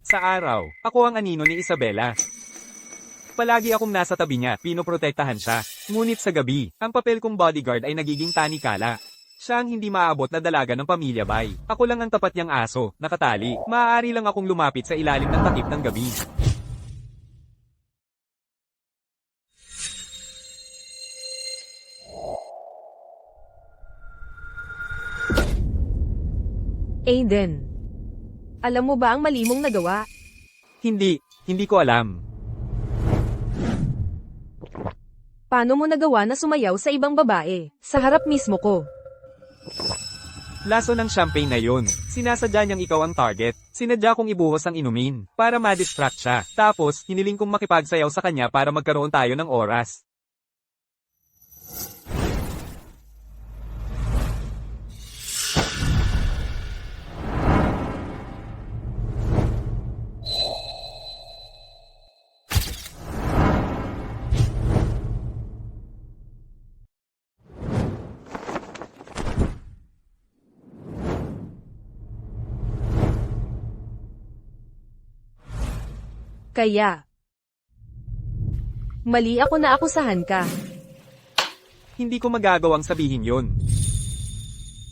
Sa araw, ako ang anino ni Isabela. Palagi akong nasa tabi niya, pinoprotektahan siya. Ngunit sa gabi, ang papel kong bodyguard ay nagiging tanikala. Siya ang hindi maaabot na dalaga ng pamilya Bay. Ako lang ang tapat niyang aso, nakatali. Maaari lang akong lumapit sa ilalim ng takip ng gabi. Aiden, alam mo ba ang mali mong nagawa? Hindi ko alam. Paano mo nagawa na sumayaw sa ibang babae, sa harap mismo ko? Laso ng champagne na yun. Sinasadya niyang ikaw ang target. Sinadya kong ibuhos ang inumin, para ma-distract siya. Tapos, hiniling kong makipagsayaw sa kanya para magkaroon tayo ng oras. Kaya, mali ako na akusahan ka. Hindi ko magagawang sabihin yun.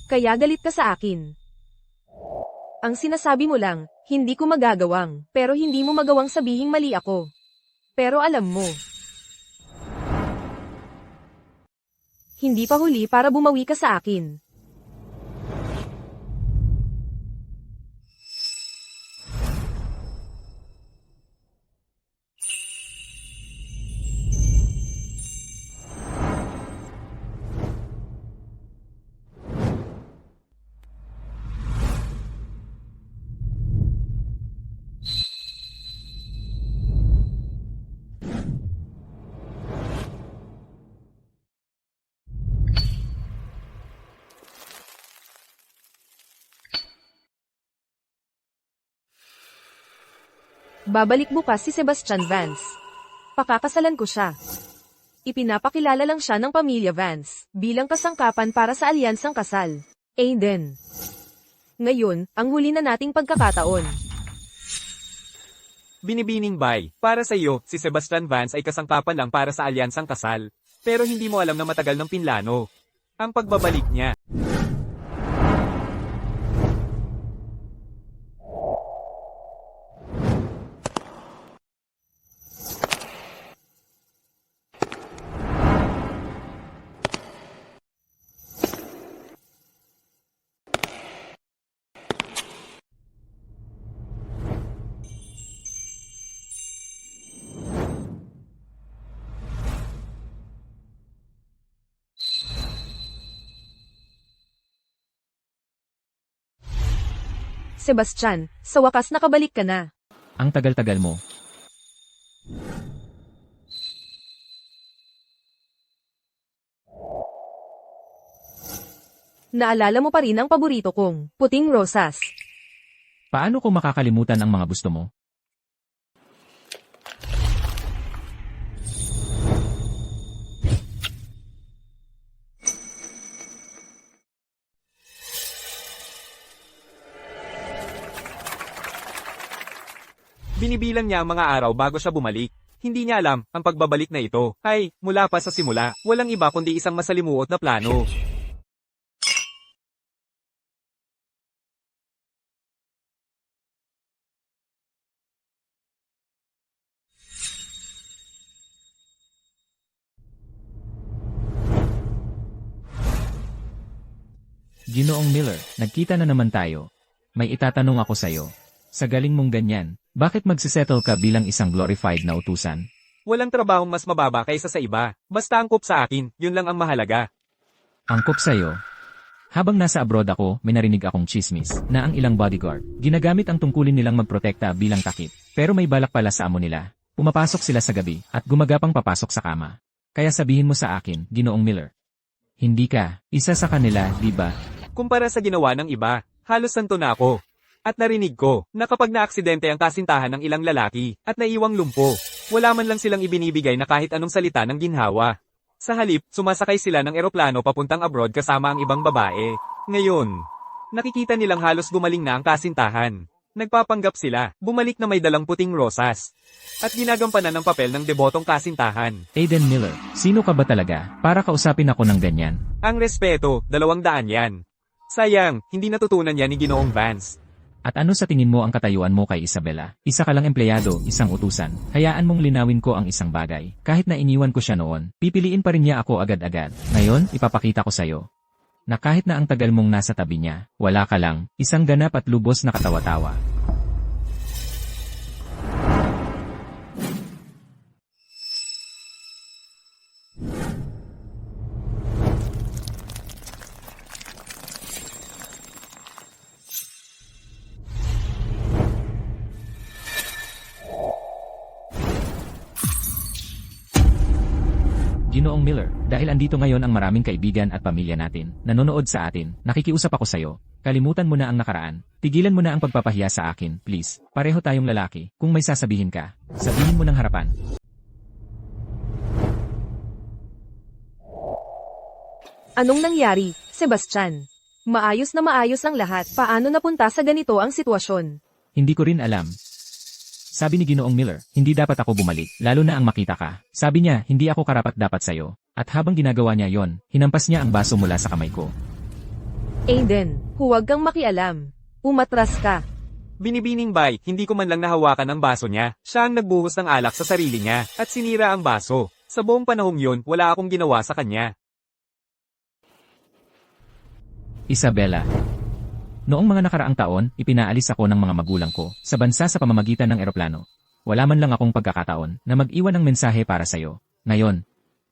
Kaya galit ka sa akin. Ang sinasabi mo lang, hindi ko magagawang, pero hindi mo magawang sabihing mali ako. Pero alam mo, hindi pa huli para bumawi ka sa akin. Babalik bukas si Sebastian Vance. Pakakasalan ko siya. Ipinapakilala lang siya ng pamilya Vance, bilang kasangkapan para sa alyansang kasal. Aiden. Ngayon, ang huli na nating pagkakataon. Binibining Bay, para sa iyo, si Sebastian Vance ay kasangkapan lang para sa alyansang kasal. Pero hindi mo alam na matagal ng pinlano. Ang pagbabalik niya. Sebastian, sa wakas nakabalik ka na. Ang tagal-tagal mo. Naalala mo pa rin ang paborito kong, puting rosas. Paano ko makakalimutan ang mga gusto mo? Binibilang niya ang mga araw bago siya bumalik. Hindi niya alam, ang pagbabalik na ito, ay, mula pa sa simula, walang iba kundi isang masalimuot na plano. Ginoong Miller, nagkita na naman tayo. May itatanong ako sa'yo. Sa galing mong ganyan, bakit magsisettle ka bilang isang glorified na utusan? Walang trabahong mas mababa kaysa sa iba. Basta angkop sa akin, yun lang ang mahalaga. Angkop sa'yo. Habang nasa abroad ako, may narinig akong chismis na ang ilang bodyguard, ginagamit ang tungkulin nilang magprotekta bilang takip. Pero may balak pala sa amo nila. Pumapasok sila sa gabi at gumagapang papasok sa kama. Kaya sabihin mo sa akin, Ginoong Miller. Hindi ka isa sa kanila, di ba? Kumpara sa ginawa ng iba, halos santo na ako. At narinig ko, na kapag naaksidente ang kasintahan ng ilang lalaki, at naiwang lumpo, wala man lang silang ibinibigay na kahit anong salita ng ginhawa. Sa halip, sumasakay sila ng eroplano papuntang abroad kasama ang ibang babae. Ngayon, nakikita nilang halos gumaling na ang kasintahan. Nagpapanggap sila, bumalik na may dalang puting rosas. At ginagampanan ng papel ng debotong kasintahan. Aiden Miller, sino ka ba talaga para kausapin ako ng ganyan? Ang respeto, 200 yan. Sayang, hindi natutunan yan ni Ginoong Vance. At ano sa tingin mo ang katayuan mo kay Isabela? Isa ka lang empleyado, isang utusan. Hayaan mong linawin ko ang isang bagay. Kahit na iniwan ko siya noon, pipiliin pa rin niya ako agad-agad. Ngayon, ipapakita ko sa'yo na kahit na ang tagal mong nasa tabi niya, wala ka lang, isang ganap at lubos na katawa-tawa. Ginoong Miller, dahil andito ngayon ang maraming kaibigan at pamilya natin, nanonood sa atin, nakikiusap ako sa'yo. Kalimutan mo na ang nakaraan. Tigilan mo na ang pagpapahiya sa akin, please. Pareho tayong lalaki. Kung may sasabihin ka, sabihin mo ng harapan. Anong nangyari, Sebastian? Maayos na maayos ang lahat. Paano napunta sa ganito ang sitwasyon? Hindi ko rin alam. Sabi ni Ginoong Miller, hindi dapat ako bumalik, lalo na ang makita ka. Sabi niya, hindi ako karapat-dapat sa'yo. At habang ginagawa niya yon, hinampas niya ang baso mula sa kamay ko. Aiden, huwag kang makialam. Umatras ka. Binibining bay, hindi ko man lang nahawakan ang baso niya. Siya ang nagbuhos ng alak sa sarili niya, at sinira ang baso. Sa buong panahong yon, wala akong ginawa sa kanya. Isabela. Noong mga nakaraang taon, ipinaalis ako ng mga magulang ko sa bansa sa pamamagitan ng eroplano. Wala man lang akong pagkakataon na mag-iwan ng mensahe para sa'yo. Ngayon,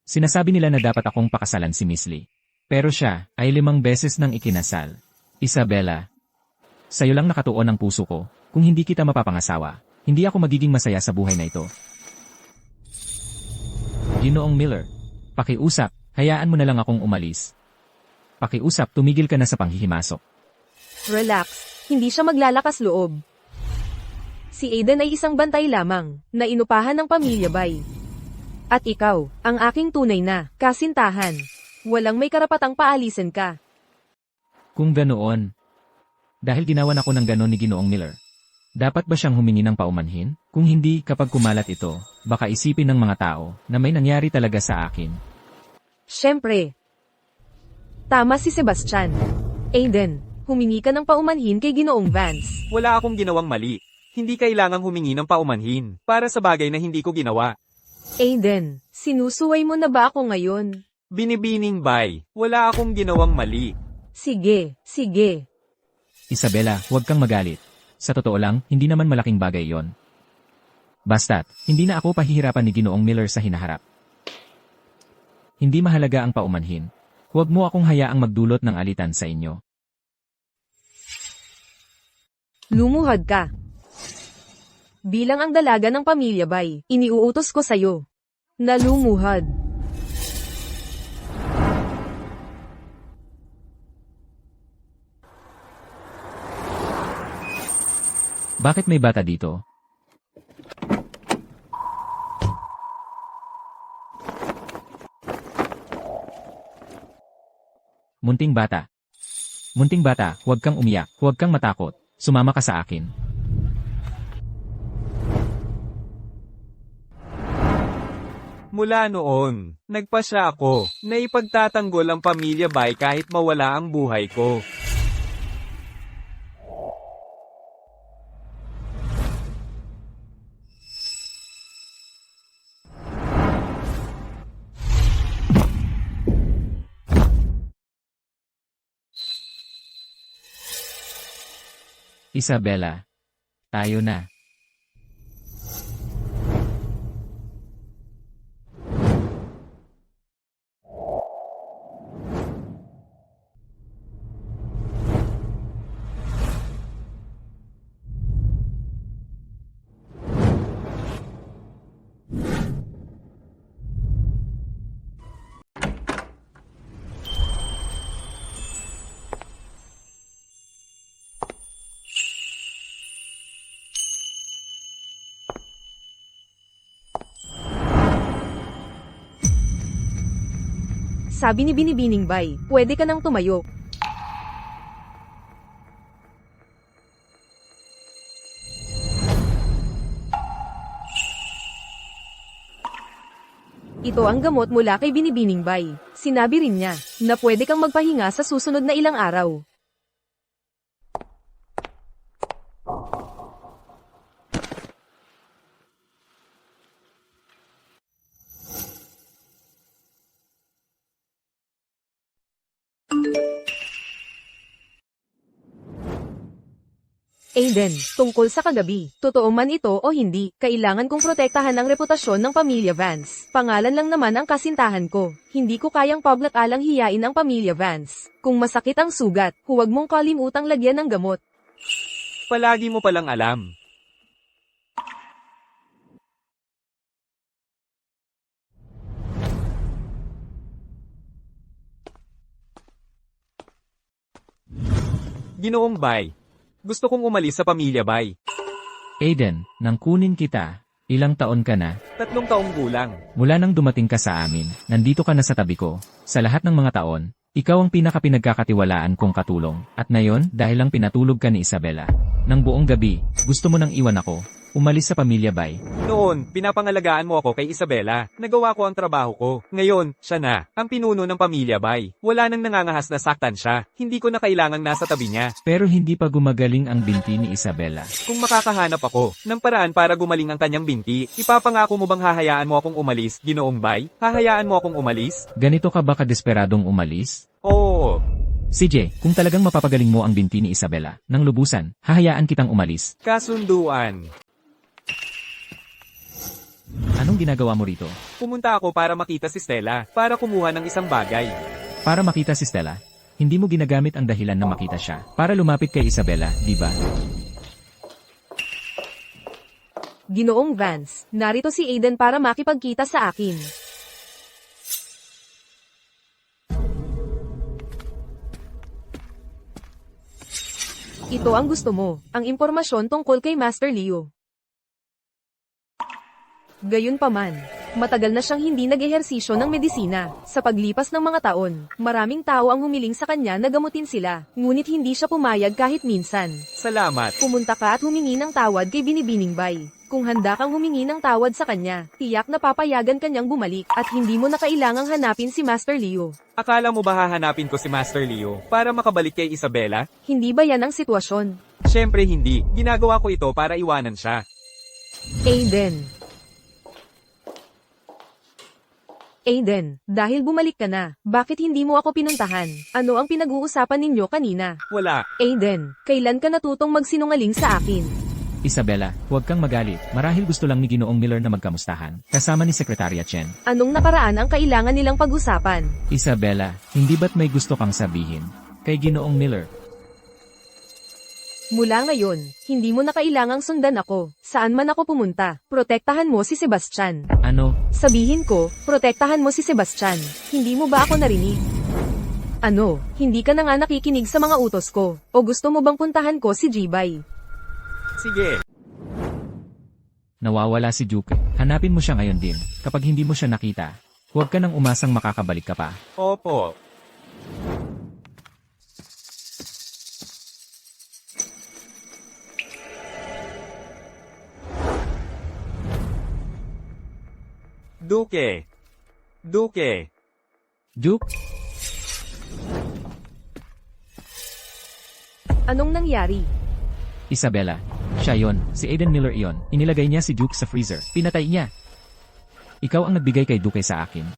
sinasabi nila na dapat akong pakasalan si Miss Lee. Pero siya ay 5 beses nang ikinasal. Isabela, sa'yo lang nakatuon ang puso ko. Kung hindi kita mapapangasawa, hindi ako magiging masaya sa buhay na ito. Ginoong Miller, pakiusap, hayaan mo na lang akong umalis. Pakiusap, tumigil ka na sa panghihimasok. Relax, hindi siya maglalakas loob. Si Aiden ay isang bantay lamang, na inupahan ng pamilya Bay. At ikaw, ang aking tunay na kasintahan. Walang may karapatang paalisin ka. Kung ganoon, dahil ginawan ako ng ganon ni Ginoong Miller, dapat ba siyang humingi ng paumanhin? Kung hindi, kapag kumalat ito, baka isipin ng mga tao na may nangyari talaga sa akin. Siyempre. Tama si Sebastian. Aiden, humingi ka ng paumanhin kay Ginoong Vance. Wala akong ginawang mali. Hindi kailangang humingi ng paumanhin, para sa bagay na hindi ko ginawa. Aiden, sinusuway mo na ba ako ngayon? Binibining bay, wala akong ginawang mali. Sige, sige. Isabela, huwag kang magalit. Sa totoo lang, hindi naman malaking bagay yon. Basta't, hindi na ako pahihirapan ni Ginoong Miller sa hinaharap. Hindi mahalaga ang paumanhin. Huwag mo akong hayaang magdulot ng alitan sa inyo. Lumuhad ka. Bilang ang dalaga ng pamilya Bay, iniuutos ko sa'yo na lumuhad. Bakit may bata dito? Munting bata. Munting bata, huwag kang umiyak, huwag kang matakot. Sumama ka sa akin. Mula noon, nagpasya ako na ipagtatanggol ang pamilya Bay kahit mawala ang buhay ko. Isabela, tayo na. Sabi ni Binibining Bay, pwede ka nang tumayo. Ito ang gamot mula kay Binibining Bay. Sinabi rin niya na pwede kang magpahinga sa susunod na ilang araw. Aiden, tungkol sa kagabi, totoo man ito o hindi, kailangan kong protektahan ang reputasyon ng pamilya Vance. Pangalan lang naman ang kasintahan ko. Hindi ko kayang paglat-alang hiyain ang pamilya Vance. Kung masakit ang sugat, huwag mong kalimutang lagyan ng gamot. Palagi mo palang alam. Ginoong Bay. Gusto kong umalis sa pamilya Bay. Aiden, nang kunin kita, ilang taon ka na? 3 taong gulang. Mula nang dumating ka sa amin, nandito ka na sa tabi ko. Sa lahat ng mga taon, ikaw ang pinakapinagkakatiwalaan kong katulong. At ngayon, dahil lang pinatulog ka ni Isabela. Nang buong gabi, gusto mo nang iwan ako. Umalis sa pamilya Bay. Noon, pinapangalagaan mo ako kay Isabela. Nagawa ko ang trabaho ko. Ngayon, siya na, ang pinuno ng pamilya Bay. Wala nang nangangahas na saktan siya. Hindi ko na kailangang nasa tabi niya. Pero hindi pa gumagaling ang binti ni Isabela. Kung makakahanap ako ng paraan para gumaling ang kanyang binti, ipapangako mo bang hahayaan mo akong umalis, Ginoong Bay? Hahayaan mo akong umalis? Ganito ka ba kadesperadong umalis? Oo. CJ, kung talagang mapapagaling mo ang binti ni Isabela, nang lubusan, hahayaan kitang umalis. Kasunduan. Anong ginagawa mo rito? Pumunta ako para makita si Stella, para kumuha ng isang bagay. Para makita si Stella, hindi mo ginagamit ang dahilan na makita siya. Para lumapit kay Isabela, di ba? Ginoong Vance, narito si Aiden para makipagkita sa akin. Ito ang gusto mo, ang impormasyon tungkol kay Master Leo. Gayunpaman, matagal na siyang hindi nag-ehersisyo ng medisina. Sa paglipas ng mga taon, maraming tao ang humiling sa kanya na gamutin sila, ngunit hindi siya pumayag kahit minsan. Salamat. Pumunta ka at humingi ng tawad kay Binibining Bay. Kung handa kang humingi ng tawad sa kanya, tiyak na papayagan kanyang bumalik at hindi mo na kailangang hanapin si Master Leo. Akala mo ba hahanapin ko si Master Leo para makabalik kay Isabela? Hindi ba yan ang sitwasyon? Siyempre hindi. Ginagawa ko ito para iwanan siya. Aiden, dahil bumalik ka na, bakit hindi mo ako pinuntahan? Ano ang pinag-uusapan ninyo kanina? Wala. Aiden, kailan ka natutong magsinungaling sa akin? Isabela, huwag kang magalit. Marahil gusto lang ni Ginoong Miller na magkamustahan, kasama ni Sekretarya Chen. Anong nakaraan ang kailangan nilang pag-usapan? Isabela, hindi ba't may gusto kang sabihin? Kay Ginoong Miller. Mula ngayon, hindi mo na kailangang sundan ako. Saan man ako pumunta, protektahan mo si Sebastian. Ano? Sabihin ko, protektahan mo si Sebastian. Hindi mo ba ako narinig? Ano, hindi ka na nga nakikinig sa mga utos ko? O gusto mo bang puntahan ko si Jibay? Sige. Nawawala si Juke. Hanapin mo siya ngayon din. Kapag hindi mo siya nakita, huwag ka nang umasang makakabalik ka pa. Opo. Duke. Juke? Anong nangyari? Isabela. Siya yon, si Aiden Miller iyon. Inilagay niya si Juke sa freezer. Pinatay niya. Ikaw ang nagbigay kay Duke sa akin.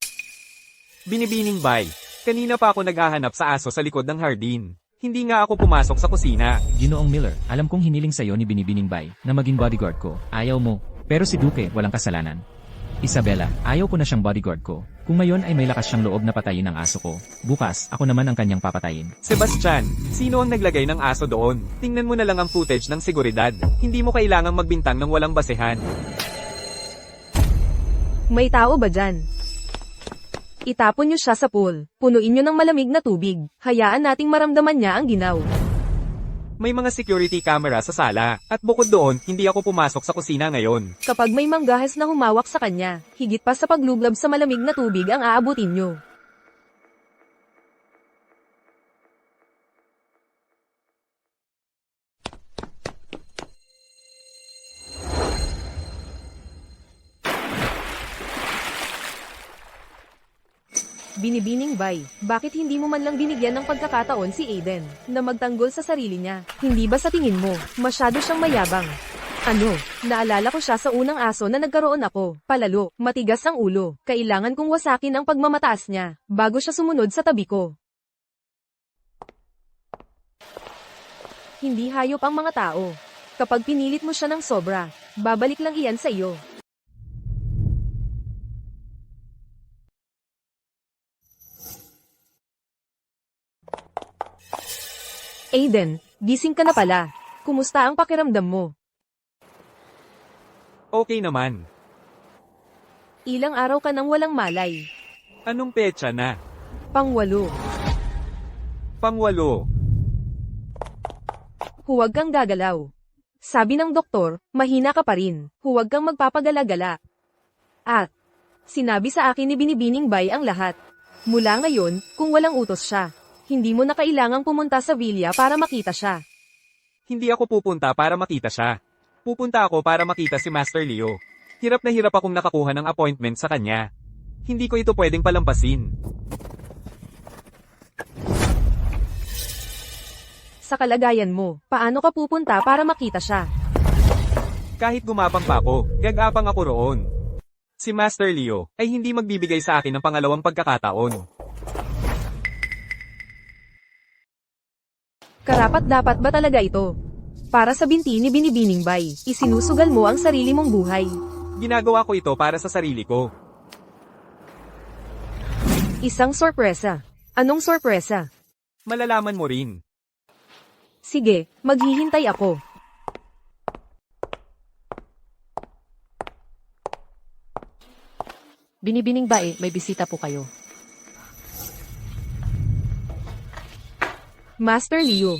Binibining Bay. Kanina pa ako naghahanap sa aso sa likod ng hardin. Hindi nga ako pumasok sa kusina. Ginoong Miller, alam kong hiniling sa'yo ni Binibining Bay na maging bodyguard ko. Ayaw mo. Pero si Duke, walang kasalanan. Isabela, ayaw ko na siyang bodyguard ko. Kung ngayon ay may lakas siyang loob na patayin ang aso ko, bukas, ako naman ang kanyang papatayin. Sebastian, sino ang naglagay ng aso doon? Tingnan mo na lang ang footage ng seguridad. Hindi mo kailangang magbintang ng walang basehan. May tao ba dyan? Itapon niyo siya sa pool. Punuin niyo ng malamig na tubig. Hayaan nating maramdaman niya ang ginaw. May mga security camera sa sala. At bukod doon, hindi ako pumasok sa kusina ngayon. Kapag may manggahas na humawak sa kanya, higit pa sa pagluglab sa malamig na tubig ang aabutin niyo. Binibining Bay, bakit hindi mo man lang binigyan ng pagkakataon si Aiden na magtanggol sa sarili niya? Hindi ba sa tingin mo, masyado siyang mayabang? Ano, naalala ko siya sa unang aso na nagkaroon ako, palalo, matigas ang ulo, kailangan kong wasakin ang pagmamataas niya, bago siya sumunod sa tabi ko. Hindi hayop ang mga tao. Kapag pinilit mo siya ng sobra, babalik lang iyan sa iyo. Aiden, gising ka na pala. Kumusta ang pakiramdam mo? Okay naman. Ilang araw ka nang walang malay. Anong petsa na? Pang-8. Pang-8. Huwag kang gagalaw. Sabi ng doktor, mahina ka pa rin. Huwag kang magpapagala-gala. At, sinabi sa akin ni Binibining Bay ang lahat. Mula ngayon, kung walang utos siya, hindi mo na kailangang pumunta sa villa para makita siya. Hindi ako pupunta para makita siya. Pupunta ako para makita si Master Leo. Hirap na hirap akong nakakuha ng appointment sa kanya. Hindi ko ito pwedeng palampasin. Sa kalagayan mo, paano ka pupunta para makita siya? Kahit gumapang pa ako, gagapang ako roon. Si Master Leo ay hindi magbibigay sa akin ng pangalawang pagkakataon. Karapat-dapat ba talaga ito? Para sa binti ni Binibining Bay, isinusugal mo ang sarili mong buhay. Ginagawa ko ito para sa sarili ko. Isang sorpresa. Anong sorpresa? Malalaman mo rin. Sige, maghihintay ako. Binibining Bay, may bisita po kayo. Master Leo.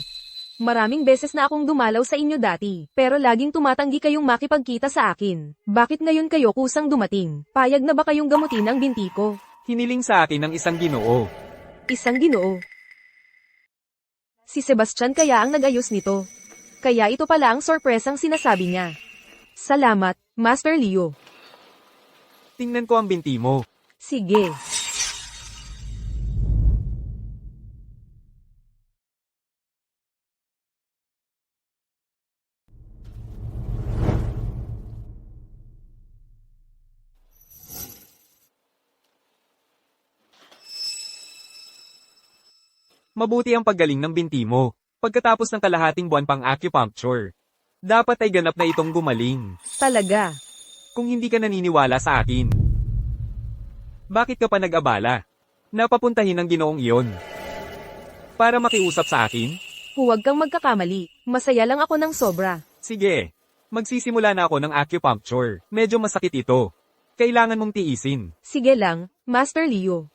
Maraming beses na akong dumalaw sa inyo dati, pero laging tumatanggi kayong makipagkita sa akin. Bakit ngayon kayo kusang dumating? Payag na ba kayong gamutin ang binti ko? Hiniling sa akin ng isang Ginoo. Isang Ginoo. Si Sebastian kaya ang nag-ayos nito. Kaya ito pala ang sorpresang sinasabi niya. Salamat, Master Leo. Tingnan ko ang binti mo. Sige. Mabuti ang paggaling ng binti mo. Pagkatapos ng kalahating buwan pang acupuncture. Dapat ay ganap na itong gumaling. Talaga. Kung hindi ka naniniwala sa akin. Bakit ka pa nag-abala? Napapuntahin ng Ginoong iyon. Para makiusap sa akin? Huwag kang magkakamali. Masaya lang ako ng sobra. Sige. Magsisimula na ako ng acupuncture. Medyo masakit ito. Kailangan mong tiisin. Sige lang, Master Leo.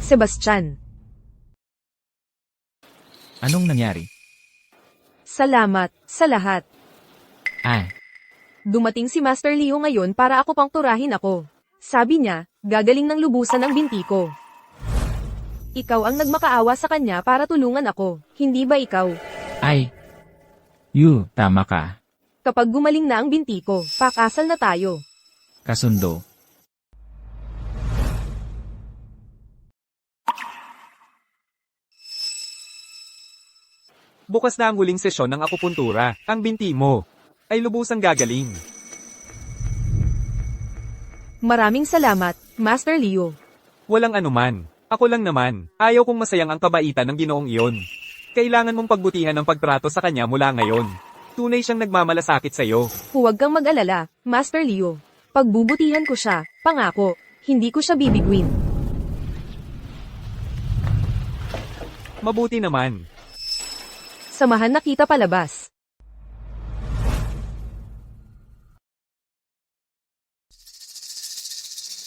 Sebastian. Anong nangyari? Salamat, sa lahat. Ah, Dumating si Master Leo ngayon para ako pang turahin ako. Sabi niya, gagaling ng lubusan ang binti ko. Ikaw ang nagmakaawa sa kanya para tulungan ako, hindi ba ikaw? ay. Tama ka. Kapag gumaling na ang binti ko, pakasal na tayo. Kasundo. Bukas na ang huling sesyon ng akupuntura. Ang binti mo ay lubusang gagaling. Maraming salamat, Master Leo. Walang anuman. Ako lang naman. Ayaw kong masayang ang kabaitan ng Ginoong iyon. Kailangan mong pagbutihan ang pagtrato sa kanya mula ngayon. Tunay siyang nagmamalasakit sa iyo. Huwag kang mag-alala, Master Leo. Pagbubutihan ko siya, pangako, hindi ko siya bibiguin. Mabuti naman. Samahan na kita palabas.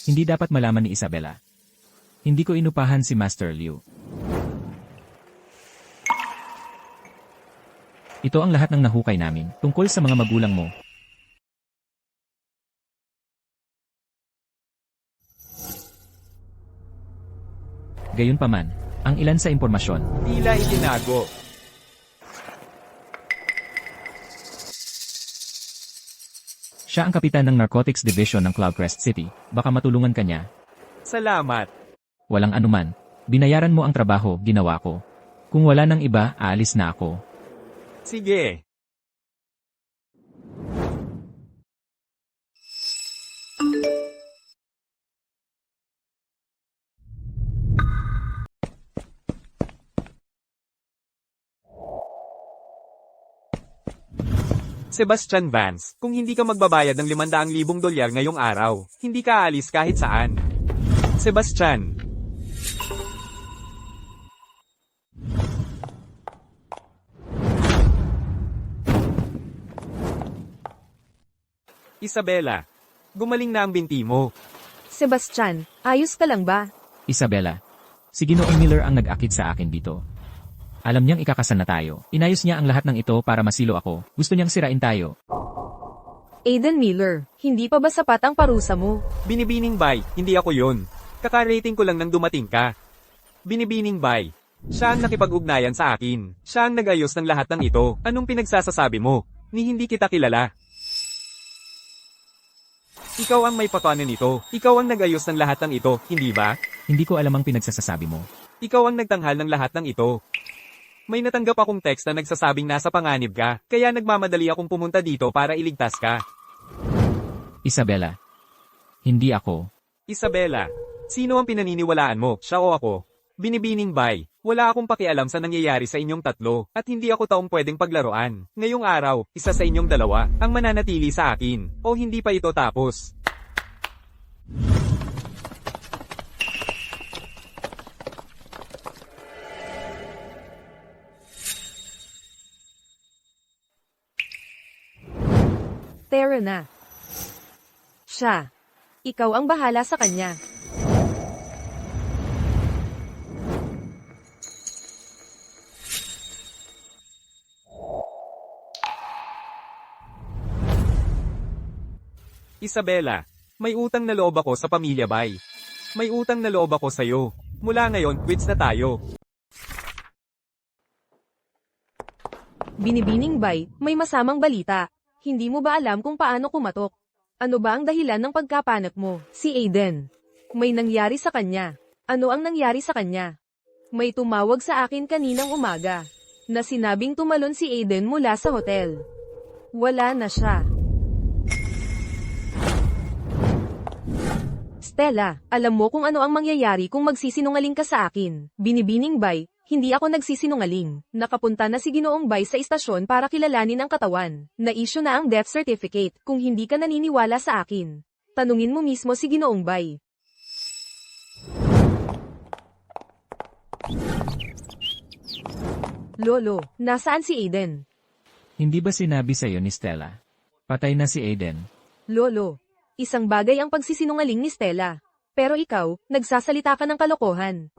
Hindi dapat malaman ni Isabela. Hindi ko inupahan si Master Liu. Ito ang lahat ng nahukay namin tungkol sa mga magulang mo. Gayunpaman, ang ilan sa impormasyon, Tila itinago. siya ang kapitan ng Narcotics Division ng Cloudcrest City, baka matulungan ka niya. Salamat. Walang anuman. Binayaran mo ang trabaho, ginawa ko. Kung wala nang iba, aalis na ako. Sige. Sebastian Vance, kung hindi ka magbabayad ng $500,000 ngayong araw, hindi ka aalis kahit saan. Sebastian. Isabela, gumaling na ang binti mo. Sebastian, ayos ka lang ba? Isabela. Si Ginoong Miller ang nag-akit sa akin dito. Alam niyang ikakasal na tayo. Inayos niya ang lahat ng ito para masilo ako. Gusto niyang sirain tayo. Aiden Miller, hindi pa ba sapat ang parusa mo? Binibining bay, hindi ako yun. Kakarating ko lang nang dumating ka. Binibining bay. Siya ang nakipag-ugnayan sa akin. Siya ang nag-ayos ng lahat ng ito. Anong pinagsasasabi mo? Ni hindi kita kilala. Ikaw ang may pakanan nito. Ikaw ang nag-ayos ng lahat ng ito, hindi ba? Hindi ko alam ang pinagsasasabi mo. Ikaw ang nagtanghal ng lahat ng ito. May natanggap akong text na nagsasabing nasa panganib ka, kaya nagmamadali akong pumunta dito para iligtas ka. Isabela. Hindi ako. Isabela, sino ang pinaniniwalaan mo, siya o ako? Binibining bay, wala akong pakialam sa nangyayari sa inyong tatlo, at hindi ako taong pwedeng paglaruan. Ngayong araw, isa sa inyong dalawa, ang mananatili sa akin, o hindi pa ito tapos. Tara na. Siya. Ikaw ang bahala sa kanya. Isabela, may utang na loob ako sa pamilya bay. May utang na loob ako sa'yo. Mula ngayon, quits na tayo. Binibining bay, may masamang balita. Hindi mo ba alam kung paano kumatok? Ano ba ang dahilan ng pagkapanak mo? Si Aiden. May nangyari sa kanya. Ano ang nangyari sa kanya? May tumawag sa akin kaninang umaga. Na sinabing tumalon si Aiden mula sa hotel. Wala na siya. Stella, alam mo kung ano ang mangyayari kung magsisinungaling ka sa akin. Binibining bay, hindi ako nagsisinungaling. Nakapunta na si Ginoong Bay sa istasyon para kilalanin ang katawan. Na-issue na ang death certificate kung hindi ka naniniwala sa akin. Tanungin mo mismo si Ginoong Bay. Lolo, nasaan si Aiden? Hindi ba sinabi sa'yo ni Stella? Patay na si Aiden. Lolo, isang bagay ang pagsisinungaling ni Stella. Pero ikaw, nagsasalita ka ng kalokohan.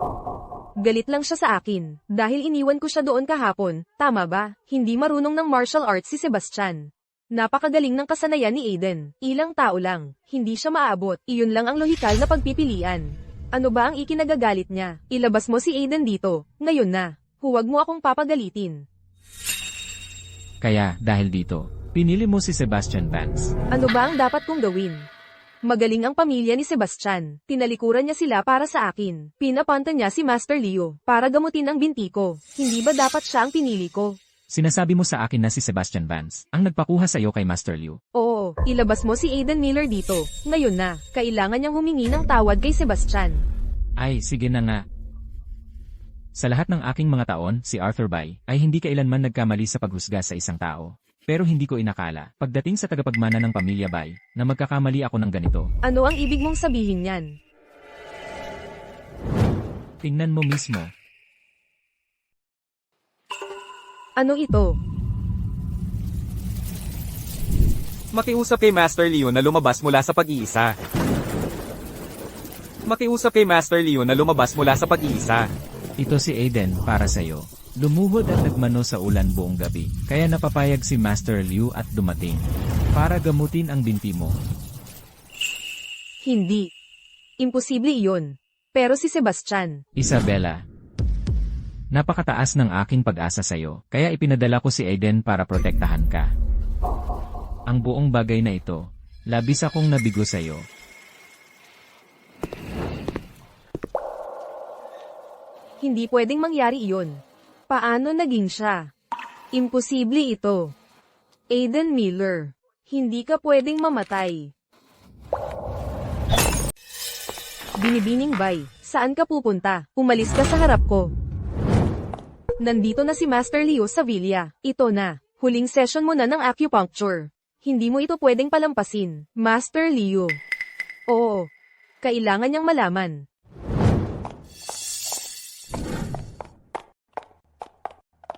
Galit lang siya sa akin, dahil iniwan ko siya doon kahapon, tama ba? Hindi marunong ng martial arts si Sebastian. Napakagaling ng kasanayan ni Aiden. Ilang tao lang, hindi siya maabot. Iyon lang ang lohikal na pagpipilian. Ano ba ang ikinagagalit niya? Ilabas mo si Aiden dito, ngayon na. Huwag mo akong papagalitin. Kaya, dahil dito, pinili mo si Sebastian Vance. Ano ba ang dapat kong gawin? Magaling ang pamilya ni Sebastian. Tinalikuran niya sila para sa akin. Pinapanta niya si Master Leo para gamutin ang binti ko. Hindi ba dapat siya ang pinili ko? Sinasabi mo sa akin na si Sebastian Vance ang nagpakuha sa iyo kay Master Liu. Oo, ilabas mo si Aiden Miller dito. Ngayon na, kailangan niyang humingi ng tawad kay Sebastian. Ay, sige na nga. Sa lahat ng aking mga taon, si Arthur Bai ay hindi kailanman nagkamali sa paghusga sa isang tao. Pero hindi ko inakala, pagdating sa tagapagmana ng pamilya Bai, na magkakamali ako ng ganito. Ano ang ibig mong sabihin niyan? Tingnan mo mismo. Ano ito? Makiusap kay Master Leo na lumabas mula sa pag-iisa. Makiusap kay Master Leo na lumabas mula sa pag-iisa. Ito si Aiden para sa'yo. Lumuhod at nagmano sa ulan buong gabi, kaya napapayag si Master Liu at dumating para gamutin ang binti mo. Hindi. Imposible iyon. Pero si Sebastian, Isabela. Napakataas ng aking pag-asa sa'yo, kaya ipinadala ko si Aiden para protektahan ka. Ang buong bagay na ito, labis akong nabigo sa'yo. hindi pwedeng mangyari iyon. Paano naging siya? Imposible ito. Aiden Miller, hindi ka pwedeng mamatay. Binibining Bay, saan ka pupunta? Umalis ka sa harap ko. Nandito na si Master Leo Sevilla. Ito na, huling session mo na ng acupuncture. Hindi mo ito pwedeng palampasin, Master Leo. Oo, kailangan niyang malaman.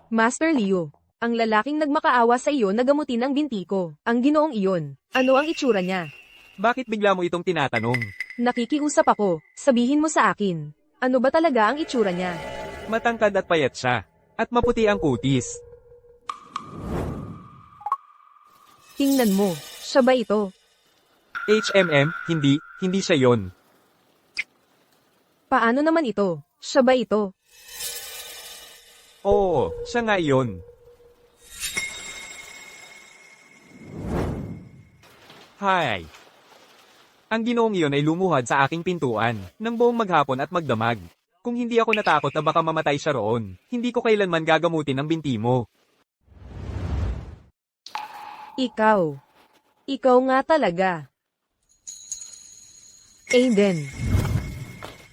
Master Leo, ang lalaking nagmakaawa sa iyo na gamutin ang binti ko, ang ginoong iyon. Ano ang itsura niya? Bakit bigla mo itong tinatanong? Nakikiusap ako, sabihin mo sa akin. Ano ba talaga ang itsura niya? Matangkad at payat siya. At maputi ang kutis. Tingnan mo, siya ba ito? HMM, hindi siya yon. Paano naman ito? Siya ba ito? Oo, siya nga yon. Hi. Ang ginoong iyon ay lumuhad sa aking pintuan, ng buong maghapon at magdamag. Kung hindi ako natakot na baka mamatay siya roon, hindi ko kailanman gagamutin ang binti mo. Ikaw. Ikaw nga talaga. Aiden.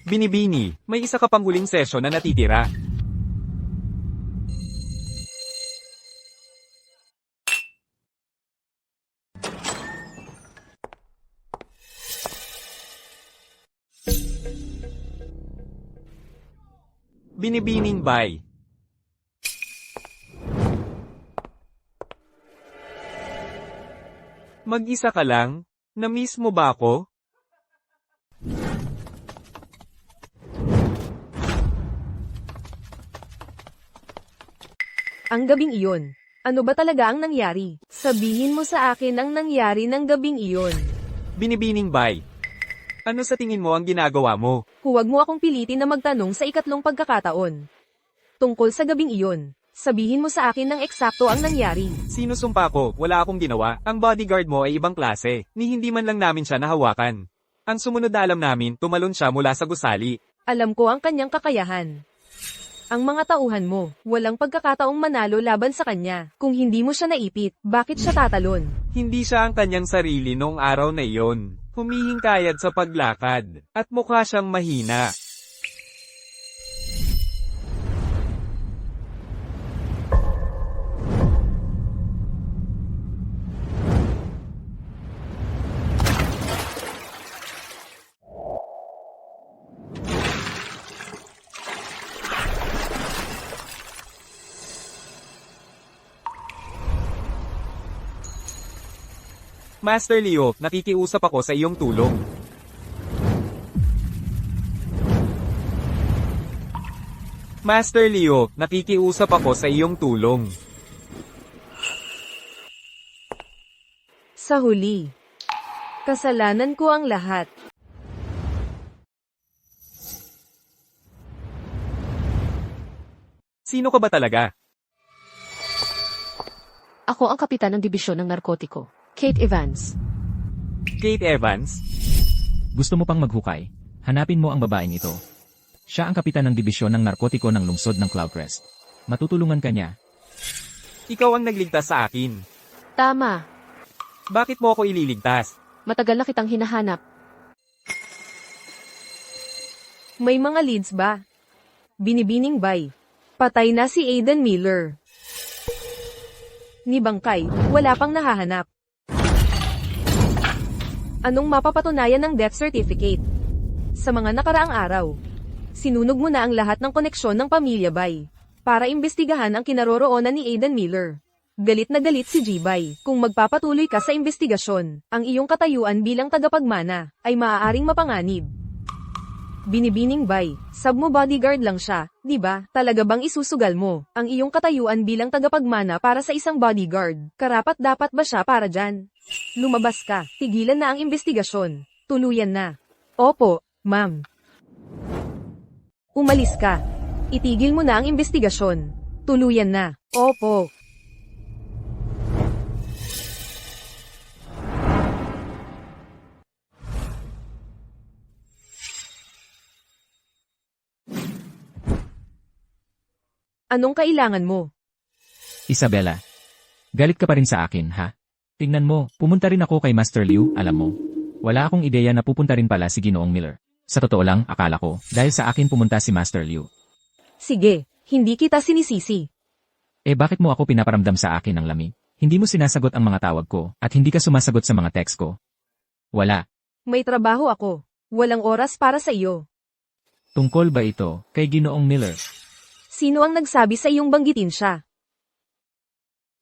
Binibini, may isa ka pang huling session na natitira. Binibining Bay. Mag-isa ka lang? Na-miss mo ba ako? Ang gabing iyon. Ano ba talaga ang nangyari? Sabihin mo sa akin ang nangyari ng gabing iyon. Binibining Bay. Ano sa tingin mo ang ginagawa mo? Huwag mo akong pilitin na magtanong sa ikatlong pagkakataon. Tungkol sa gabing iyon, sabihin mo sa akin ng eksakto ang nangyari. Sinusumpa ko, wala akong ginawa. Ang bodyguard mo ay ibang klase, ni hindi man lang namin siya nahawakan. Ang sumunod na alam namin, tumalon siya mula sa gusali. Alam ko ang kanyang kakayahan. Ang mga tauhan mo, walang pagkakataong manalo laban sa kanya. Kung hindi mo siya naipit, bakit siya tatalon? Hindi siya ang kanyang sarili noong araw na iyon. Humihingkayad sa paglakad, at mukha siyang mahina. Master Leo, nakikiusap ako sa iyong tulong. Master Leo, nakikiusap ako sa iyong tulong. Sa huli, kasalanan ko ang lahat. Sino ka ba talaga? Ako ang kapitan ng dibisyon ng narkotiko, Kate Evans. Kate Evans? Gusto mo pang maghukay? Hanapin mo ang babaeng ito. Siya ang kapitan ng dibisyon ng narkotiko ng lungsod ng Cloudcrest. Matutulungan ka niya. Ikaw ang nagligtas sa akin. Tama, Bakit mo ako ililigtas? matagal na kitang hinahanap. May mga leads ba? Binibining Bay. Patay na si Aiden Miller. Ni Bangkay, wala pang nahahanap. Anong mapapatunayan ng death certificate? Sa mga nakaraang araw, sinunog mo na ang lahat ng koneksyon ng pamilya Bay para imbestigahan ang kinaroroonan ni Aiden Miller. Galit na galit si G-Bay. Kung magpapatuloy ka sa investigasyon, ang iyong katayuan bilang tagapagmana ay maaaring mapanganib. Binibining Bay, sub mo bodyguard lang siya, di ba? Talaga bang isusugal mo ang iyong katayuan bilang tagapagmana para sa isang bodyguard? Karapat dapat ba siya para dyan? Lumabas ka, tigilan na ang investigasyon. Tuluyan na. Opo, ma'am. Umalis ka. Itigil mo na ang investigasyon. Tuluyan na. Opo. Anong kailangan mo? Isabela, galit ka pa rin sa akin, ha? Tingnan mo, pumunta rin ako kay Master Liu, alam mo. Wala akong ideya na pupunta rin pala si Ginoong Miller. Sa totoo lang, akala ko, dahil sa akin pumunta si Master Liu. Sige, hindi kita sinisisi. Bakit mo ako pinaparamdam sa akin ng lamig? Hindi mo sinasagot ang mga tawag ko, at hindi ka sumasagot sa mga text ko. Wala. May trabaho ako. Walang oras para sa iyo. Tungkol ba ito, kay Ginoong Miller? Sino ang nagsabi sa iyong banggitin siya?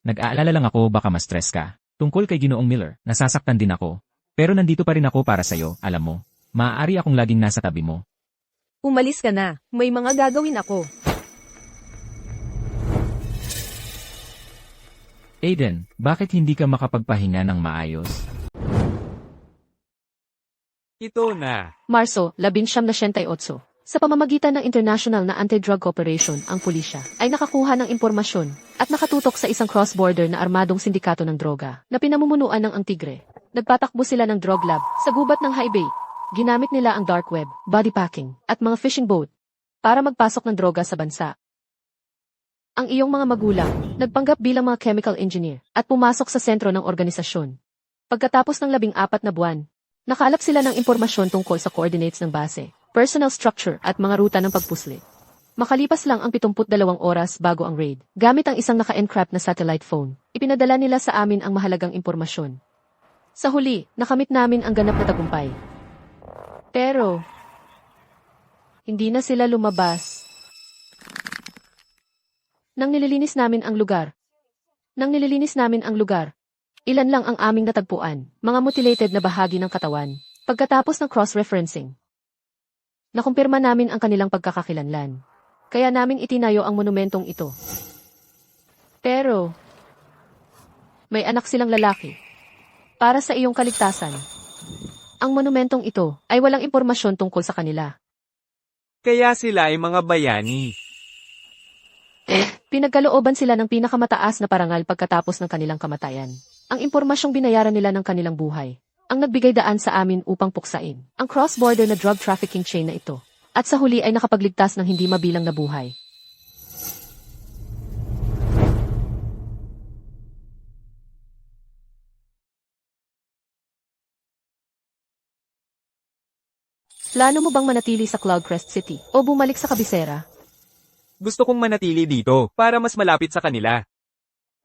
Nag-aalala lang ako baka ma-stress ka. Tungkol kay Ginoong Miller, nasasaktan din ako. Pero nandito pa rin ako para sa'yo, alam mo. Maaari akong laging nasa tabi mo. Umalis ka na. May mga gagawin ako. Aiden, bakit hindi ka makapagpahinga ng maayos? Ito na. Marso, 1998. Sa pamamagitan ng International na Anti-Drug Cooperation, ang pulisya ay nakakuha ng impormasyon at nakatutok sa isang cross-border na armadong sindikato ng droga na pinamumunuan ng Antigre. Nagpatakbo sila ng drug lab sa gubat ng highway. Ginamit nila ang dark web, body packing, at mga fishing boat para magpasok ng droga sa bansa. Ang iyong mga magulang nagpanggap bilang mga chemical engineer at pumasok sa sentro ng organisasyon. Pagkatapos ng 14 na buwan, nakaalap sila ng impormasyon tungkol sa coordinates ng base, personal structure at mga ruta ng pagpuslit. Makalipas lang ang 72 oras bago ang raid, gamit ang isang naka-encrypt na satellite phone, ipinadala nila sa amin ang mahalagang impormasyon. Sa huli, nakamit namin ang ganap na tagumpay. Pero, hindi na sila lumabas. Nang nililinis namin ang lugar, ilan lang ang aming natagpuan, mga mutilated na bahagi ng katawan, pagkatapos ng cross-referencing. Nakumpirma namin ang kanilang pagkakakilanlan. Kaya namin itinayo ang monumentong ito. Pero, may anak silang lalaki. Para sa iyong kaligtasan, ang monumentong ito ay walang impormasyon tungkol sa kanila. Kaya sila ay mga bayani. Pinagkalooban sila ng pinakamataas na parangal pagkatapos ng kanilang kamatayan. Ang impormasyong binayaran nila ng kanilang buhay ang nagbigay daan sa amin upang puksain ang cross-border na drug trafficking chain na ito. At sa huli ay nakapagligtas ng hindi mabilang na buhay. Plano mo bang manatili sa Cloudcrest City o bumalik sa kabisera? Gusto kong manatili dito para mas malapit sa kanila.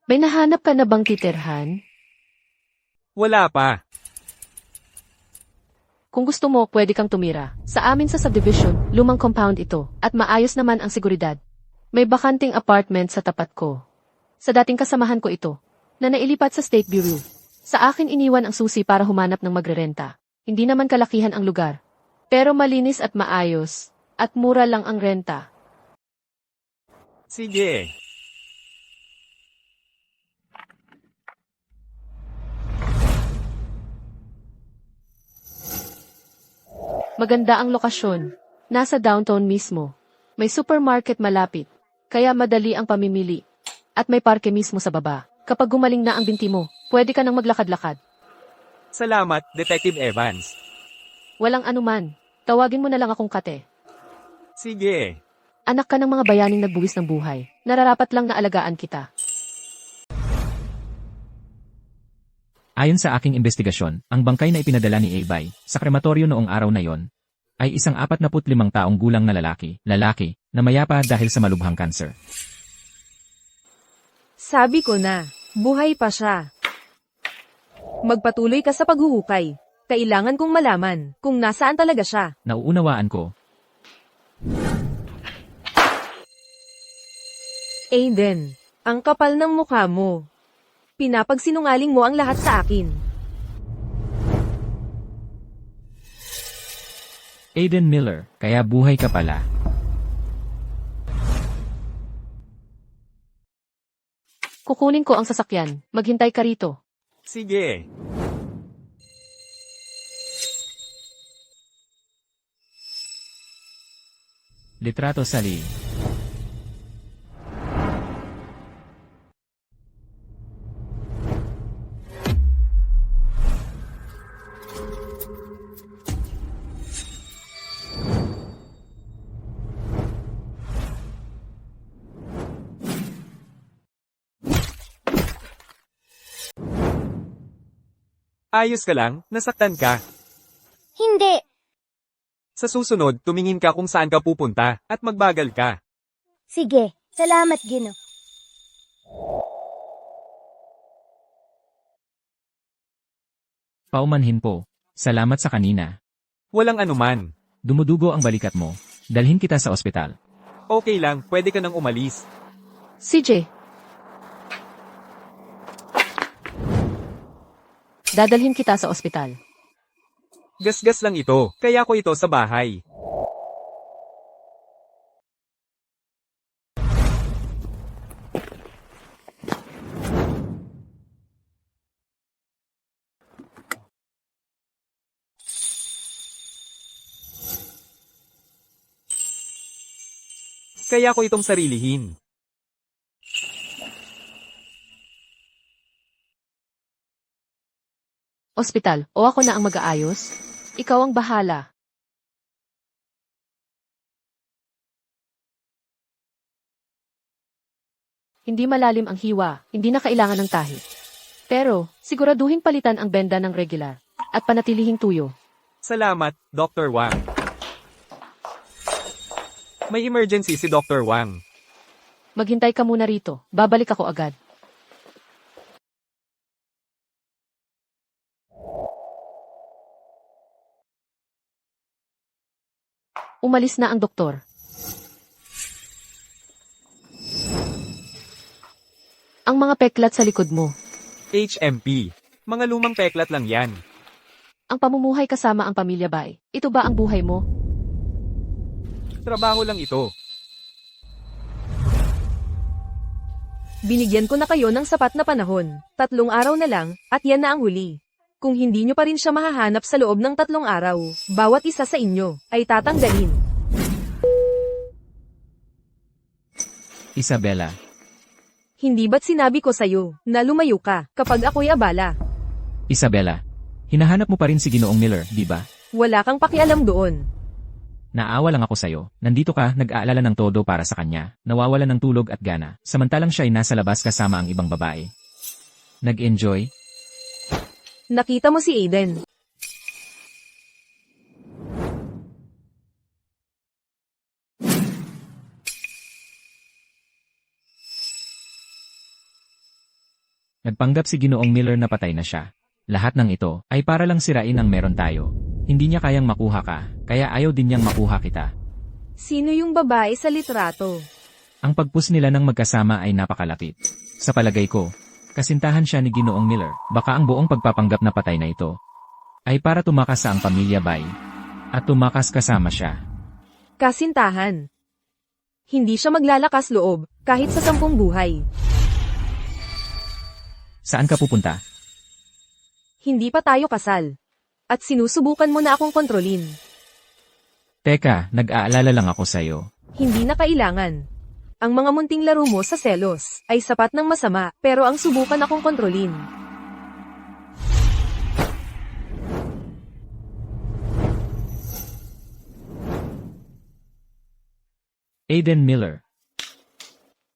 May nahanap ka na bang titirhan? Wala pa. Kung gusto mo, pwede kang tumira. Sa amin sa subdivision, lumang compound ito, at maayos naman ang seguridad. May bakanting apartment sa tapat ko. Sa dating kasamahan ko ito, na nailipat sa State Bureau. Sa akin iniwan ang susi para humanap ng magrerenta. Hindi naman kalakihan ang lugar. Pero malinis at maayos, at mura lang ang renta. Sige. Maganda ang lokasyon. Nasa downtown mismo. May supermarket malapit, kaya madali ang pamimili. At may parke mismo sa baba. Kapag gumaling na ang binti mo, pwede ka nang maglakad-lakad. Salamat, Detective Evans. Walang anuman. Tawagin mo na lang akong Kate. Sige. Anak ka ng mga bayaning nagbuwis ng buhay. Nararapat lang na alagaan kita. Ayon sa aking investigasyon, ang bangkay na ipinadala ni Abay sa krematoryo noong araw na yon ay isang 45 taong gulang na lalaki, na mayapa dahil sa malubhang kanser. Sabi ko na, buhay pa siya. Magpatuloy ka sa paghuhukay. Kailangan kong malaman kung nasaan talaga siya. Nauunawaan ko. Aiden, ang kapal ng mukha mo. Pinapagsinungaling mo ang lahat sa akin. Aiden Miller, kaya buhay ka pala. Kukunin ko ang sasakyan. Maghintay ka rito. Sige. Litrato sa Lee. Ayos ka lang, nasaktan ka. Hindi. Sa susunod, tumingin ka kung saan ka pupunta, at magbagal ka. Sige, salamat Gino. Paumanhin po. Salamat sa kanina. Walang anuman. Dumudugo ang balikat mo. Dalhin kita sa ospital. Okay lang, pwede ka nang umalis. CJ. Dadalhin kita sa ospital. Gasgas lang ito, kaya ko ito sa bahay. Kaya ko itong sarilihin. Ospital, o ako na ang mag-aayos? Ikaw ang bahala. Hindi malalim ang hiwa, hindi na kailangan ng tahi. Pero, siguraduhin palitan ang benda ng regular, at panatilihing tuyo. Salamat, Dr. Wang. May emergency si Dr. Wang. Maghintay ka muna rito, babalik ako agad. Umalis na ang doktor. Ang mga peklat sa likod mo. HMP. Mga lumang peklat lang yan. Ang pamumuhay kasama ang pamilya Bai. Ito ba ang buhay mo? Trabaho lang ito. Binigyan ko na kayo ng sapat na panahon. 3 araw na lang, at yan na ang huli. Kung hindi nyo pa rin siya mahahanap sa loob ng 3 araw, bawat isa sa inyo ay tatanggalin. Isabela. Hindi ba't sinabi ko sa'yo na lumayo ka kapag ako'y abala? Isabela. Hinahanap mo pa rin si Ginoong Miller, di ba? Wala kang pakialam doon. Naawa lang ako sa'yo. Nandito ka, nag-aalala ng todo para sa kanya. Nawawala ng tulog at gana. Samantalang siya ay nasa labas kasama ang ibang babae. Nag-enjoy? Nakita mo si Aiden. Nagpanggap si Ginoong Miller na patay na siya. Lahat ng ito ay para lang sirain ang meron tayo. Hindi niya kayang makuha ka, kaya ayaw din niyang makuha kita. Sino yung babae sa litrato? Ang pagpus nila ng magkasama ay napakalapit. Sa palagay ko, kasintahan siya ni Ginoong Miller. Baka ang buong pagpapanggap na patay na ito ay para tumakas sa ang pamilya Bai. At tumakas kasama siya. Kasintahan. Hindi siya maglalakas loob, kahit sa 10 buhay. Saan ka pupunta? Hindi pa tayo kasal. At sinusubukan mo na akong kontrolin. Teka, nag-aalala lang ako sa'yo. Hindi na kailangan. Ang mga munting laro mo sa selos ay sapat ng masama, pero ang subukan akong kontrolin. Aiden Miller.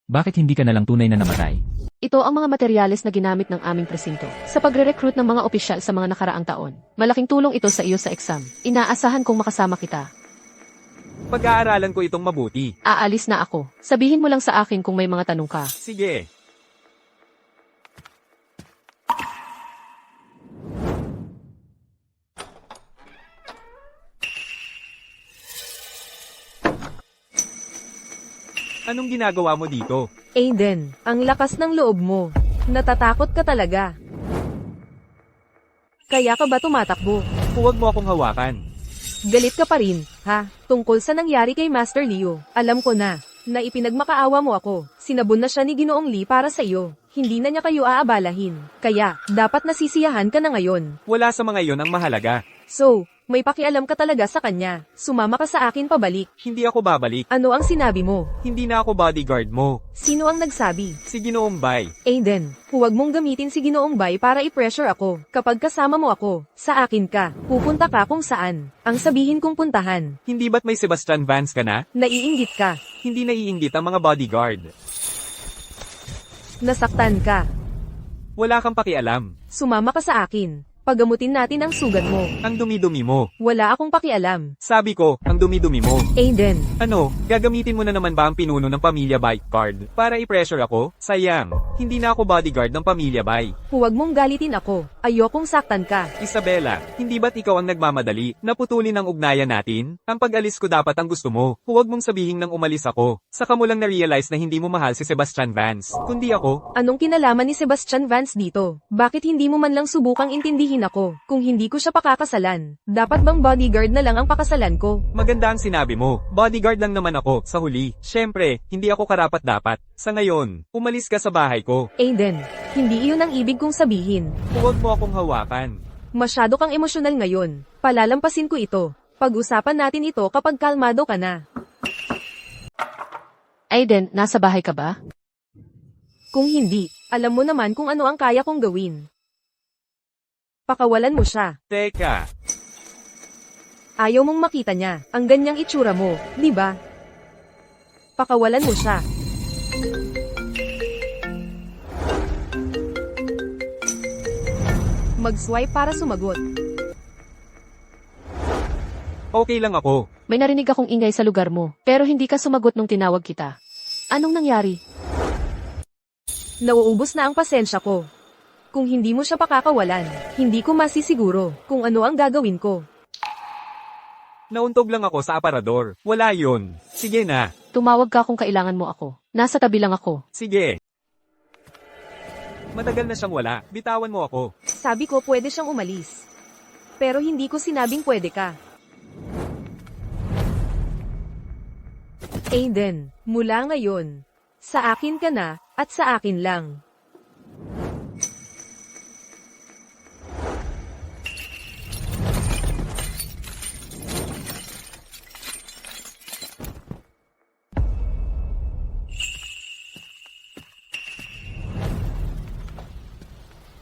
Bakit hindi ka nalang tunay na namatay? Ito ang mga materyales na ginamit ng aming presinto sa pagre-recruit ng mga opisyal sa mga nakaraang taon. Malaking tulong ito sa iyo sa exam. Inaasahan kong makasama kita. Pag-aaralan ko itong mabuti. Aalis na ako. Sabihin mo lang sa akin kung may mga tanong ka. Sige. Anong ginagawa mo dito? Aiden, ang lakas ng loob mo. Natatakot ka talaga. Kaya ka ba tumatakbo? Huwag mo akong hawakan. Galit ka pa rin, ha? Tungkol sa nangyari kay Master Leo, alam ko na ipinagmakaawa mo ako. Sinabon na siya ni Ginoong Lee para sa iyo. Hindi na niya kayo aabalahin. Kaya, dapat nasisiyahan ka na ngayon. Wala sa mga iyon ang mahalaga. So, May pakialam ka talaga sa kanya. Sumama ka sa akin pabalik. Hindi ako babalik. Ano ang sinabi mo? Hindi na ako bodyguard mo. Sino ang nagsabi? Si Ginoong Bay. Aiden, huwag mong gamitin si Ginoong Bay para i-pressure ako. Kapag kasama mo ako, sa akin ka. Pupunta ka kung saan. Ang sabihin kong puntahan. Hindi ba't may Sebastian Vance ka na? Naiinggit ka. Hindi naiinggit ang mga bodyguard. Nasaktan ka. Wala kang pakialam. Sumama ka sa akin. Pagamutin natin ang sugat mo. Ang dumi-dumi mo. Wala akong pakialam. Sabi ko, ang dumi-dumi mo. Aiden, Ano, gagamitin mo na naman ba ang pinuno ng Pamilya Bay card para i-pressure ako? Sayang, hindi na ako bodyguard ng Pamilya Bay. huwag mong galitin ako. Ayokong saktan ka. Isabela, hindi ba't ikaw ang nagmamadali? Naputulin ang ugnayan natin? Ang pag-alis ko dapat ang gusto mo. Huwag mong sabihin nang umalis ako. Saka mo lang na-realize na hindi mo mahal si Sebastian Vance. Kundi ako, Anong kinalaman ni Sebastian Vance dito? Bakit hindi mo man lang subukang intindihin ako? Kung hindi ko siya pakakasalan, dapat bang bodyguard na lang ang pakasalan ko? maganda ang sinabi mo. Bodyguard lang naman ako, sa huli. Syempre, hindi ako karapat-dapat. Sa ngayon, umalis ka sa bahay ko. Aiden, hindi iyon ang ibig kong sabihin. Huwag mo akong hawakan. Masyado kang emosyonal ngayon. Palalampasin ko ito. Pag-usapan natin ito kapag kalmado ka na. Aiden, nasa bahay ka ba? Kung hindi, alam mo naman kung ano ang kaya kong gawin. Pakawalan mo siya. Teka, Ayaw mong makita niya. Ang ganyang itsura mo, di ba? Pakawalan mo siya. Mag-swipe para sumagot. okay lang ako. May narinig akong ingay sa lugar mo, pero hindi ka sumagot nung tinawag kita. Anong nangyari? Nauubos na ang pasensya ko. Kung hindi mo siya pakakawalan, hindi ko masisiguro kung ano ang gagawin ko. Nauntog lang ako sa aparador. Wala yun. Sige na. Tumawag ka kung kailangan mo ako. Nasa tabi lang ako. Sige. Matagal na siyang wala. Bitawan mo ako. Sabi ko pwede siyang umalis. Pero hindi ko sinabing pwede ka. Aiden, mula ngayon, sa akin ka na, at sa akin lang.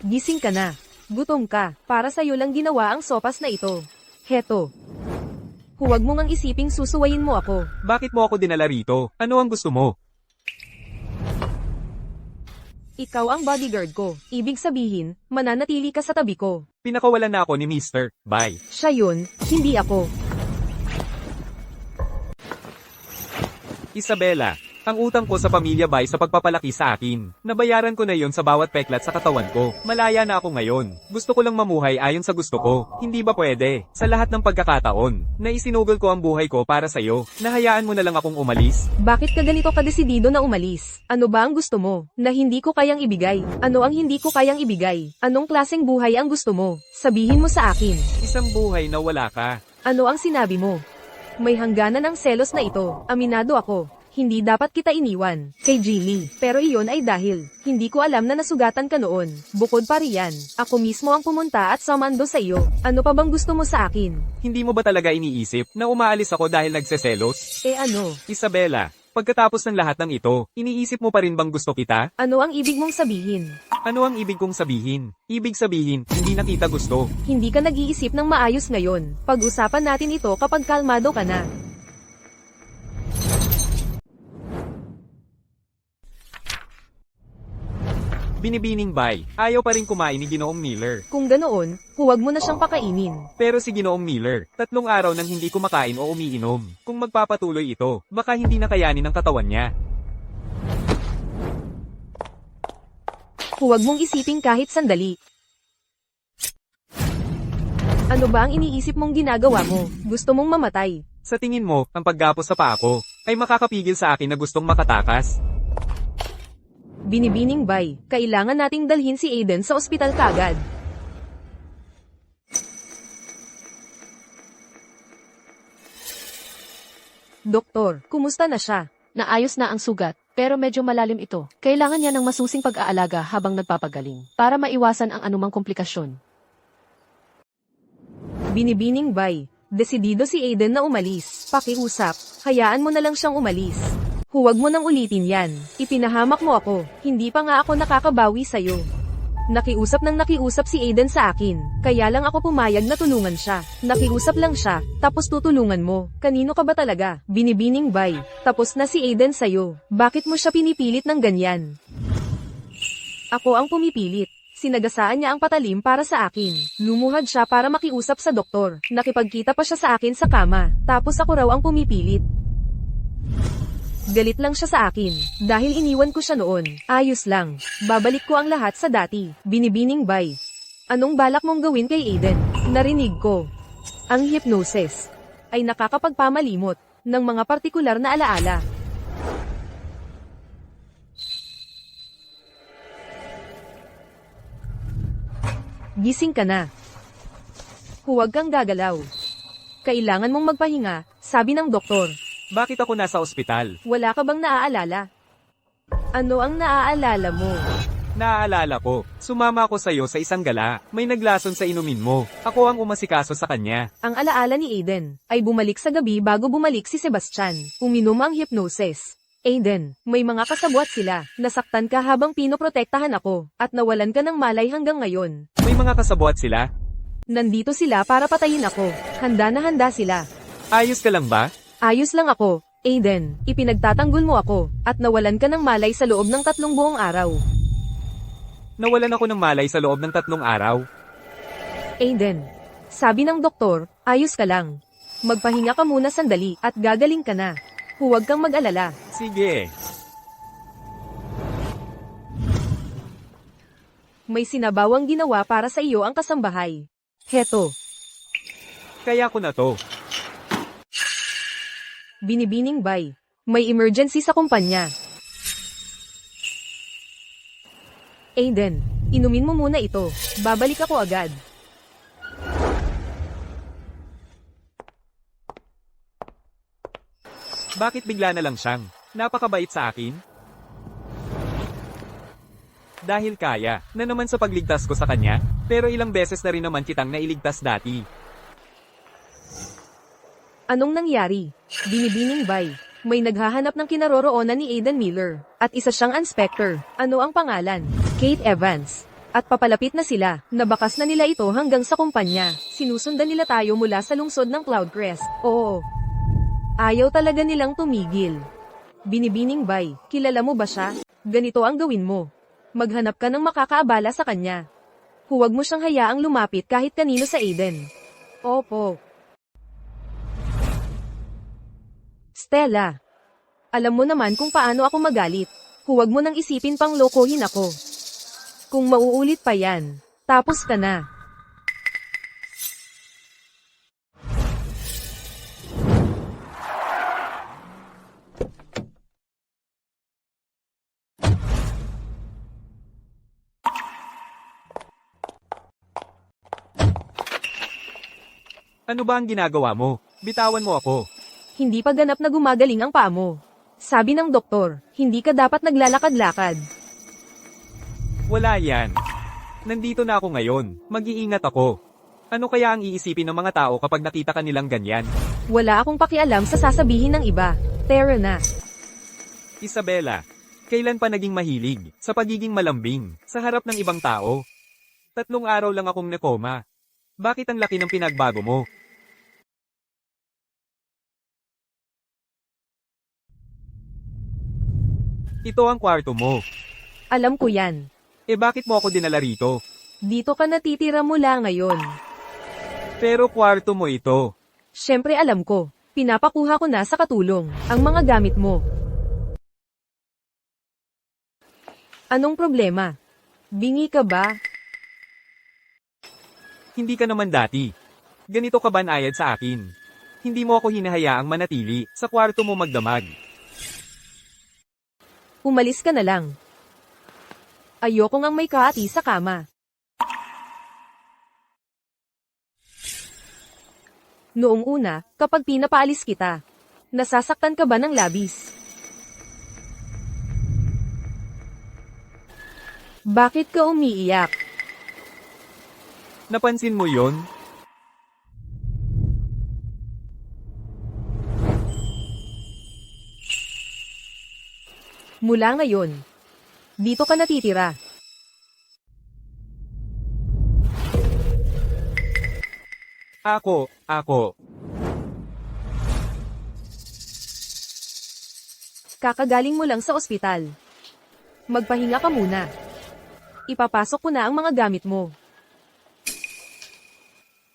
Gising ka na. Gutom ka. Para sa'yo lang ginawa ang sopas na ito. Heto. Huwag mo ngang isiping susuwayin mo ako. Bakit mo ako dinala rito? Ano ang gusto mo? Ikaw ang bodyguard ko. Ibig sabihin, mananatili ka sa tabi ko. Pinakawalan na ako ni Mr. Bye. Siya yun, hindi ako. Isabela, ang utang ko sa Pamilya Bay sa pagpapalaki sa akin. Nabayaran ko na yon sa bawat peklat sa katawan ko. Malaya na ako ngayon. Gusto ko lang mamuhay ayon sa gusto ko. Hindi ba pwede? Sa lahat ng pagkakataon, na isinugol ko ang buhay ko para sa'yo. Nahayaan mo na lang akong umalis. Bakit ka ganito kadesidido na umalis? Ano ba ang gusto mo? Na hindi ko kayang ibigay? Ano ang hindi ko kayang ibigay? Anong klaseng buhay ang gusto mo? Sabihin mo sa akin. Isang buhay na wala ka. Ano ang sinabi mo? May hangganan ng selos na ito. Aminado ako. Hindi dapat kita iniwan, kay Jimmy. Pero iyon ay dahil, hindi ko alam na nasugatan ka noon. Bukod pa riyan, ako mismo ang pumunta at sumando sa iyo. Ano pa bang gusto mo sa akin? Hindi mo ba talaga iniisip na umaalis ako dahil nagseselos? Ano? Isabela, pagkatapos ng lahat ng ito, iniisip mo pa rin bang gusto kita? Ano ang ibig mong sabihin? Ano ang ibig kong sabihin? Ibig sabihin, hindi na kita gusto. Hindi ka nag-iisip ng maayos ngayon. Pag-usapan natin ito kapag kalmado ka na. Binibining Bay, ayaw pa rin kumain ni Ginoong Miller. Kung ganoon, huwag mo na siyang pakainin. Pero si Ginoong Miller, 3 araw nang hindi kumakain o umiinom. Kung magpapatuloy ito, baka hindi na kayanin ng katawan niya. Huwag mong isipin kahit sandali. Ano ba ang iniisip mong ginagawa mo? Gusto mong mamatay? Sa tingin mo, ang paggapos sa paa ko, ay makakapigil sa akin na gustong makatakas? Binibining Bay, kailangan nating dalhin si Aiden sa ospital kagad. Doktor, kumusta na siya? Naayos na ang sugat, pero medyo malalim ito. Kailangan niya ng masusing pag-aalaga habang nagpapagaling, para maiwasan ang anumang komplikasyon. Binibining bay. Desidido si Aiden na umalis. Pakiusap. Hayaan mo na lang siyang umalis. Huwag mo nang ulitin yan. Ipinahamak mo ako. Hindi pa nga ako nakakabawi sa'yo. Nakiusap si Aiden sa akin. Kaya lang ako pumayag na tulungan siya. Nakiusap lang siya, tapos tutulungan mo. Kanino ka ba talaga? Binibining bay. Tapos na si Aiden sa'yo. Bakit mo siya pinipilit ng ganyan? Ako ang pumipilit. Sinagasaan niya ang patalim para sa akin. Lumuhad siya para makiusap sa doktor. Nakipagkita pa siya sa akin sa kama. Tapos ako raw ang pumipilit. Galit lang siya sa akin. Dahil iniwan ko siya noon. Ayos lang. Babalik ko ang lahat sa dati. Binibining bay. Anong balak mong gawin kay Aiden? Narinig ko. Ang hypnosis ay nakakapagpamalimot ng mga partikular na alaala. Gising ka na. Huwag kang gagalaw. Kailangan mong magpahinga, sabi ng doktor. Bakit ako nasa ospital? Wala ka bang naaalala? Ano ang naaalala mo? Naaalala ko, sumama ako sa'yo sa isang gala. May naglason sa inumin mo. Ako ang umasikaso sa kanya. Ang alaala ni Aiden ay bumalik sa gabi bago bumalik si Sebastian. Uminom ang hypnosis. Aiden, may mga kasabwat sila. Nasaktan ka habang pinoprotektahan ako, at nawalan ka ng malay hanggang ngayon. May mga kasabwat sila? Nandito sila para patayin ako. Handa na handa sila. Ayos ka lang ba? Ayos lang ako. Aiden, ipinagtatanggol mo ako, at nawalan ka ng malay sa loob ng 3 buong araw. Nawalan ako ng malay sa loob ng 3 araw. Aiden, sabi ng doktor, ayos ka lang. Magpahinga ka muna sandali, at gagaling ka na. Huwag kang mag-alala. Sige. May sinabawang ginawa para sa iyo ang kasambahay. Heto, Kaya ko na to. binibining bay. May emergency sa kumpanya. Aiden, inumin mo muna ito. Babalik ako agad. Bakit bigla na lang siyang napakabait sa akin? Dahil kaya na naman sa pagligtas ko sa kanya, pero ilang beses na rin naman kitang nailigtas dati. Anong nangyari? Binibining bay. May naghahanap ng kinaroroonan ni Aiden Miller, at isa siyang inspector. Ano ang pangalan? Kate Evans. At papalapit na sila. Nabakas na nila ito hanggang sa kumpanya. Sinusundan nila tayo mula sa lungsod ng Cloudcrest. Oo. Ayaw talaga nilang tumigil. Binibining bay. Kilala mo ba siya? Ganito ang gawin mo. Maghanap ka ng makakaabala sa kanya. Huwag mo siyang hayaang lumapit kahit kanino sa Aiden. Opo. Stella, alam mo naman kung paano ako magalit. Huwag mo nang isipin pang lokohin ako. Kung mauulit pa yan, tapos ka na. Ano ba ang ginagawa mo? Bitawan mo ako. Hindi pa ganap na gumagaling ang paa mo. Sabi ng doktor, hindi ka dapat naglalakad-lakad. Wala yan. Nandito na ako ngayon. Mag-iingat ako. Ano kaya ang iisipin ng mga tao kapag nakita ka nilang ganyan? Wala akong pakialam sa sasabihin ng iba. Tara na. Isabela, kailan pa naging mahilig sa pagiging malambing sa harap ng ibang tao? 3 araw lang akong nakoma. Bakit ang laki ng pinagbago mo? Ito ang kwarto mo. Alam ko yan. Bakit mo ako dinala rito? Dito ka natitira mula ngayon. Pero kwarto mo ito. Siyempre alam ko. Pinapakuha ko na sa katulong ang mga gamit mo. Anong problema? Bingi ka ba? Hindi ka naman dati. Ganito ka banayad sa akin. Hindi mo ako hinahayaang manatili sa kwarto mo magdamag. Umalis ka na lang. Ayoko ngang may kaati sa kama. Noong una, kapag pinapaalis kita, nasasaktan ka ba ng labis? Bakit ka umiiyak? Napansin mo yon? Mula ngayon, dito ka natitira. Ako. Kakagaling mo lang sa ospital. Magpahinga ka muna. Ipapasok ko na ang mga gamit mo.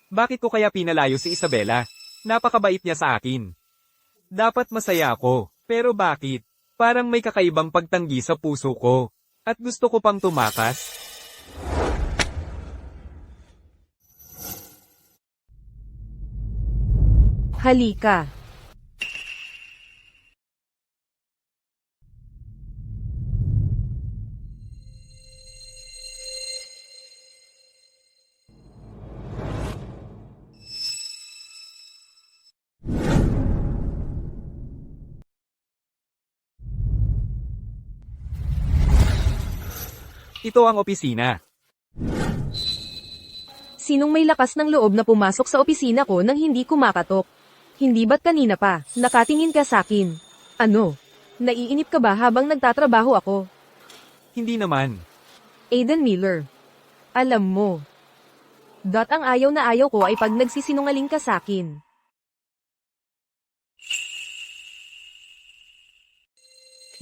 Bakit ko kaya pinalayo si Isabela? Napakabait niya sa akin. Dapat masaya ako, pero bakit? Parang may kakaibang pagtanggi sa puso ko. At gusto ko pang tumakas. Halika. Ito ang opisina. Sinong may lakas ng loob na pumasok sa opisina ko nang hindi kumakatok? Hindi ba't kanina pa, nakatingin ka sa akin? Ano? Naiinip ka ba habang nagtatrabaho ako? Hindi naman. Aiden Miller. Alam mo. Ang ayaw na ayaw ko ay pag nagsisinungaling ka sa akin.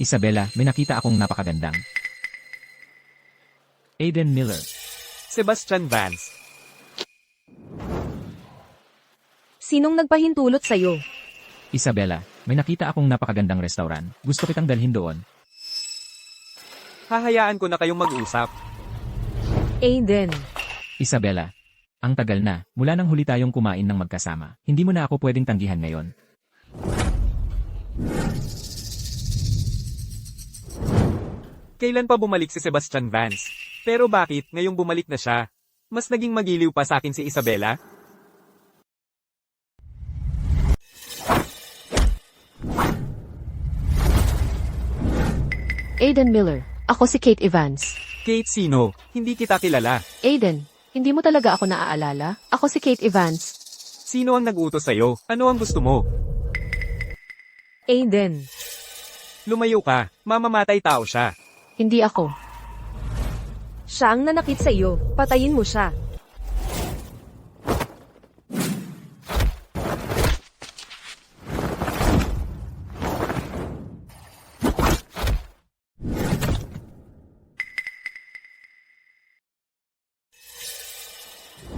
Isabela, may nakita akong napakagandang. Aiden Miller. Sebastian Vance. Sinong nagpahintulot sa'yo? Isabela, may nakita akong napakagandang restaurant. Gusto kitang dalhin doon. Hahayaan ko na kayong mag-usap. Aiden. Isabela, ang tagal na, mula nang huli tayong kumain ng magkasama. Hindi mo na ako pwedeng tanggihan ngayon. Kailan pa bumalik si Sebastian Vance? Pero bakit, ngayong bumalik na siya? Mas naging magiliw pa sa akin si Isabela? Aiden Miller. Ako si Kate Evans. Kate sino? Hindi kita kilala. Aiden, hindi mo talaga ako naaalala? Ako si Kate Evans. Sino ang nag-utos sa'yo? Ano ang gusto mo? Aiden. Lumayo ka, mamamatay tao siya. Hindi ako. Siya ang nanakit sa iyo. Patayin mo siya.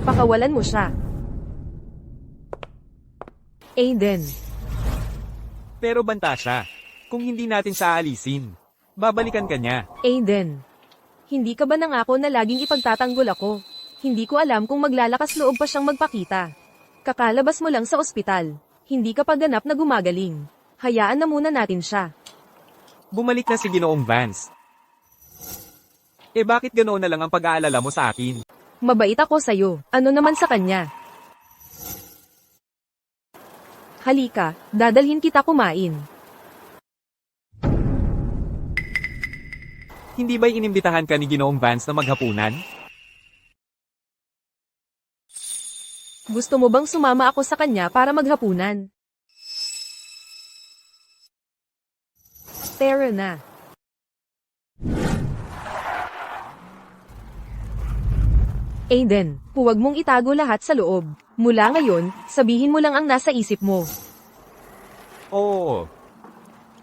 Pakawalan mo siya. Aiden. Pero banta siya. Kung hindi natin siya aalisin, babalikan ka niya. Aiden. Hindi ka ba nangako na laging ipagtatanggol ako? Hindi ko alam kung maglalakas loob pa siyang magpakita. Kakalabas mo lang sa ospital. Hindi ka pa ganap na gumagaling. Hayaan na muna natin siya. Bumalik na si Ginoong Vance. Bakit ganoon na lang ang pag-aalala mo sa akin? Mabait ako sa'yo. Ano naman sa kanya? Halika, dadalhin kita kumain. Hindi ba'y inimbitahan ka ni Ginoong Vance na maghapunan? Gusto mo bang sumama ako sa kanya para maghapunan? Tara na. Aiden, huwag mong itago lahat sa loob. Mula ngayon, sabihin mo lang ang nasa isip mo. Oo.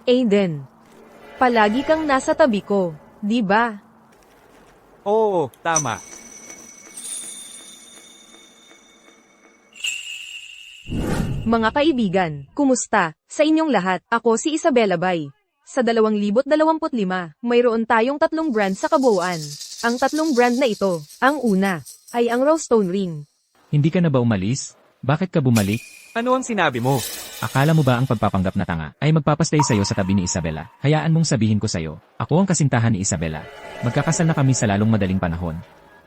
Aiden, palagi kang nasa tabi ko, di ba? Oo, tama. Mga kaibigan, kumusta? Sa inyong lahat, ako si Isabela Bay. Sa 2025, mayroon tayong 3 brand sa kabuuan. Ang 3 brand na ito, ang una, ay ang Rowstone Ring. Hindi ka na ba umalis? Bakit ka bumalik? Ano ang sinabi mo? Akala mo ba ang pagpapanggap na tanga ay magpapastay sa'yo sa tabi ni Isabela? Hayaan mong sabihin ko sa'yo, ako ang kasintahan ni Isabela. Magkakasal na kami sa lalong madaling panahon.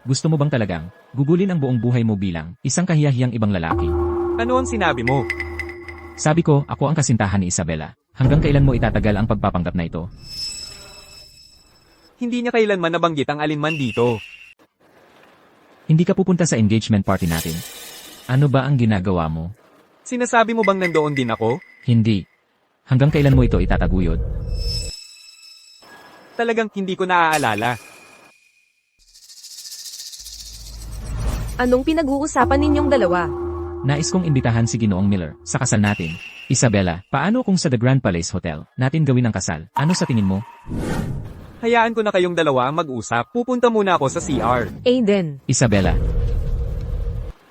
Gusto mo bang talagang gugulin ang buong buhay mo bilang isang kahiyahiyang ibang lalaki? Ano ang sinabi mo? Sabi ko, ako ang kasintahan ni Isabela. Hanggang kailan mo itatagal ang pagpapanggap na ito? Hindi niya kailanman nabanggit ang alinman dito. Hindi ka pupunta sa engagement party natin. Ano ba ang ginagawa mo? Sinasabi mo bang nandoon din ako? Hindi. Hanggang kailan mo ito itataguyod? Talagang hindi ko naaalala. Anong pinag-uusapan ninyong dalawa? Nais kong imbitahan si Ginoong Miller sa kasal natin. Isabela, paano kung sa The Grand Palace Hotel natin gawin ang kasal? Ano sa tingin mo? Hayaan ko na kayong dalawa ang mag-usap. Pupunta muna ako sa CR. Aiden, Isabela,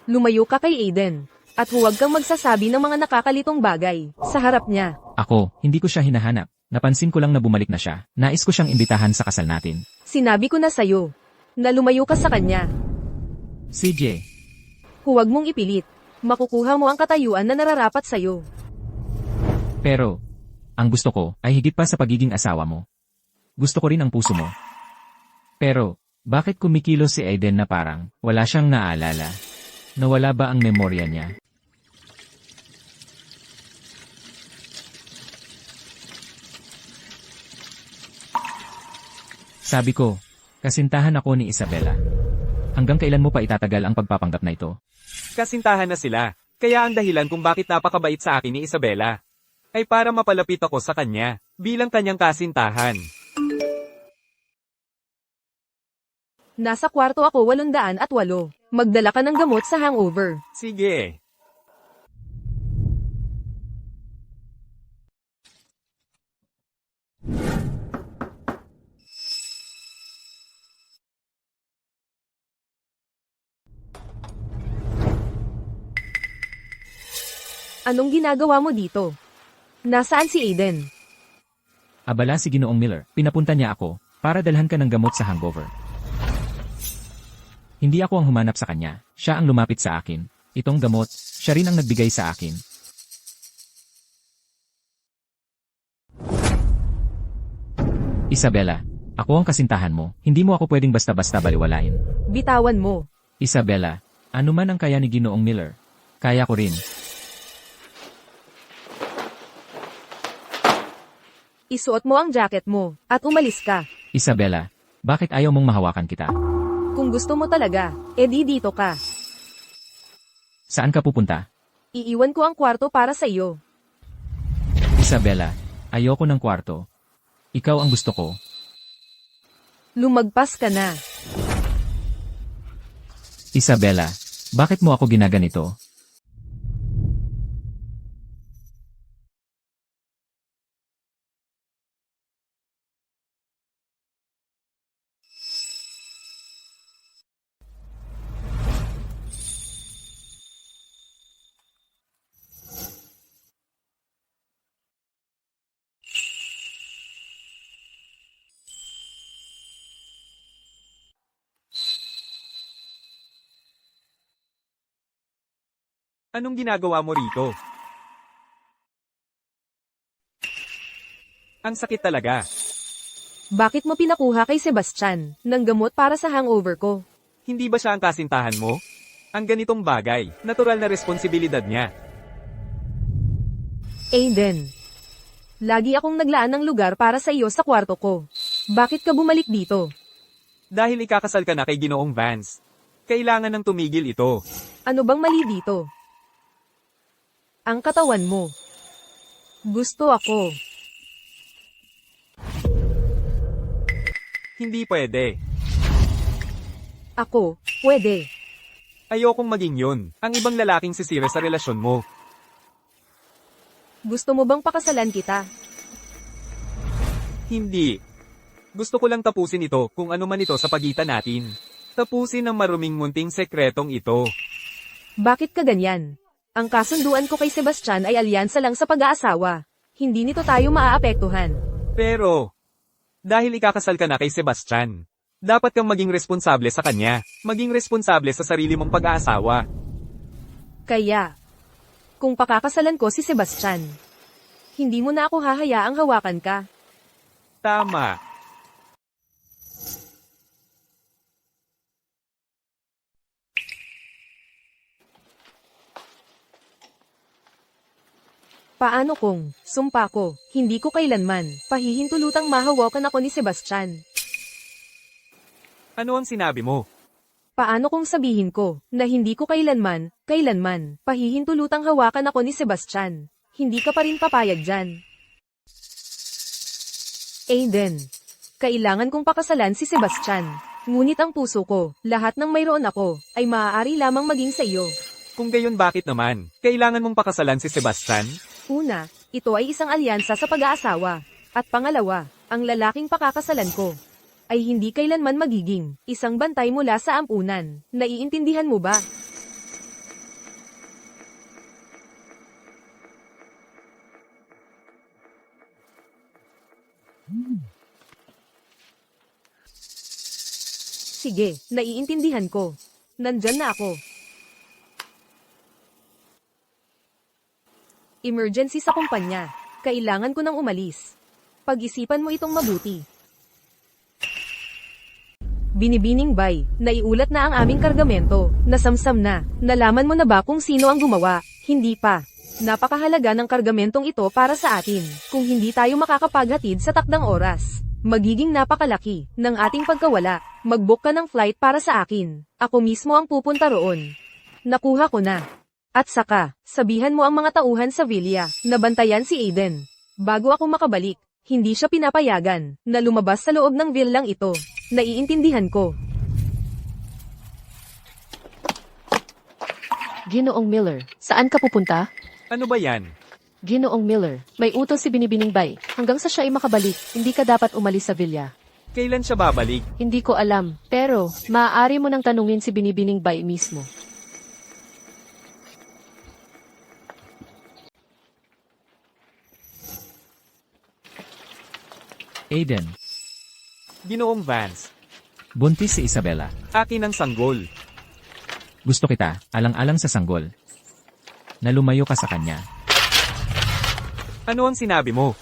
lumayo ka kay Aiden. At huwag kang magsasabi ng mga nakakalitong bagay sa harap niya. ako, hindi ko siya hinahanap. Napansin ko lang na bumalik na siya. Nais ko siyang imbitahan sa kasal natin. Sinabi ko na sa'yo na lumayo ka sa kanya. CJ, Huwag mong ipilit. Makukuha mo ang katayuan na nararapat sa'yo. pero, ang gusto ko ay higit pa sa pagiging asawa mo. Gusto ko rin ang puso mo. Pero, bakit kumikilos si Aiden na parang wala siyang naalala? Nawala ba ang memorya niya? Sabi ko, kasintahan ako ni Isabela. Hanggang kailan mo pa itatagal ang pagpapanggap na ito? Kasintahan na sila. Kaya ang dahilan kung bakit napakabait sa akin ni Isabela ay para mapalapit ako sa kanya bilang kanyang kasintahan. Nasa kwarto ako 808. Magdala ka ng gamot sa hangover. Sige. Anong ginagawa mo dito? Nasaan si Aiden? Abala si Ginoong Miller, pinapunta niya ako para dalhan ka ng gamot sa hangover. Hindi ako ang humanap sa kanya, siya ang lumapit sa akin. Itong gamot, siya rin ang nagbigay sa akin. Isabela, ako ang kasintahan mo, hindi mo ako pwedeng basta-basta baliwalain. Bitawan mo. Isabela, ano man ang kaya ni Ginoong Miller, kaya ko rin. Isuot mo ang jacket mo at umalis ka. Isabela, bakit ayaw mong mahawakan kita? Kung gusto mo talaga, edi dito ka. Saan ka pupunta? Iiwan ko ang kwarto para sa iyo. Isabela, ayoko ng kwarto. Ikaw ang gusto ko. Lumagpas ka na. Isabela, bakit mo ako ginaganito? Anong ginagawa mo rito? Ang sakit talaga. Bakit mo pinakuha kay Sebastian ng gamot para sa hangover ko? Hindi ba siya ang kasintahan mo? Ang ganitong bagay, natural na responsibilidad niya. Aiden, lagi akong naglaan ng lugar para sa iyo sa kwarto ko. Bakit ka bumalik dito? Dahil ikakasal ka na kay Ginoong Vance. Kailangan ng tumigil ito. Ano bang mali dito? Ang katawan mo. Gusto ako. Hindi pwede. Ako, pwede. Ayokong maging yun. Ang ibang lalaking sisira sa relasyon mo. Gusto mo bang pakasalan kita? Hindi. Gusto ko lang tapusin ito kung ano man ito sa pagitan natin. Tapusin ang maruming munting sekretong ito. Bakit ka ganyan? Ang kasunduan ko kay Sebastian ay alyansa lang sa pag-aasawa. Hindi nito tayo maaapektuhan. Pero, dahil ikakasal ka na kay Sebastian, dapat kang maging responsable sa kanya. Maging responsable sa sarili mong pag-aasawa. Kaya, kung pakakasalan ko si Sebastian, hindi mo na ako hahayaang hawakan ka. Tama. Paano kung, sumpa ko, hindi ko kailanman, pahihintulutang mahawakan ako ni Sebastian? Ano ang sinabi mo? Paano kung sabihin ko, na hindi ko kailanman, pahihintulutang hawakan ako ni Sebastian? Hindi ka pa rin papayag dyan. Aiden, Kailangan kong pakasalan si Sebastian. Ngunit ang puso ko, lahat ng mayroon ako, ay maaari lamang maging sa iyo. Kung gayon bakit naman? Kailangan mong pakasalan si Sebastian? Una, ito ay isang alyansa sa pag-aasawa. At pangalawa, ang lalaking pakakasalan ko ay hindi kailanman magiging isang bantay mula sa ampunan. Naiintindihan mo ba? Sige, naiintindihan ko. Nandyan na ako. Emergency sa kumpanya. Kailangan ko nang umalis. Pag-isipan mo itong mabuti. Binibining Bay, naiulat na ang aming kargamento. Nasamsam na. Nalaman mo na ba kung sino ang gumawa? Hindi pa. Napakahalaga ng kargamentong ito para sa atin. Kung hindi tayo makakapaghatid sa takdang oras, magiging napakalaki ng ating pagkawala. Mag-book ka ng flight para sa akin. Ako mismo ang pupunta roon. Nakuha ko na. At saka, sabihan mo ang mga tauhan sa villa na bantayan si Aiden. Bago ako makabalik, hindi siya pinapayagan na lumabas sa loob ng villang ito. Naiintindihan ko. Ginoong Miller, saan ka pupunta? Ano ba yan? Ginoong Miller, may utos si Binibining Bay. Hanggang sa siya ay makabalik, hindi ka dapat umalis sa villa. Kailan siya babalik? Hindi ko alam, pero maaari mo nang tanungin si Binibining Bay mismo. Aiden, Ginoong Vance. buntis si Isabela. Akin ang sanggol. Gusto kita, alang-alang sa sanggol. Na lumayo ka sa kanya. Ano ang sinabi mo?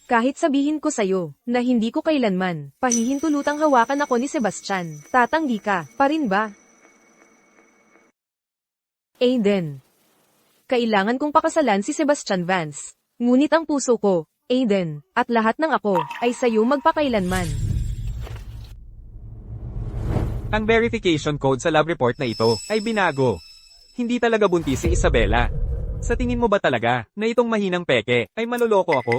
Kahit sabihin ko sa'yo na hindi ko kailanman pahihintulutang hawakan ako ni Sebastian, tatanggi ka pa rin ba? Aiden. Kailangan kong pakasalan si Sebastian Vance. Ngunit ang puso ko, Aiden, at lahat ng ako, ay sa'yo magpakailanman. Ang verification code sa lab report na ito ay binago. Hindi talaga buntis si Isabela. Sa tingin mo ba talaga na itong mahinang peke ay maloloko ako?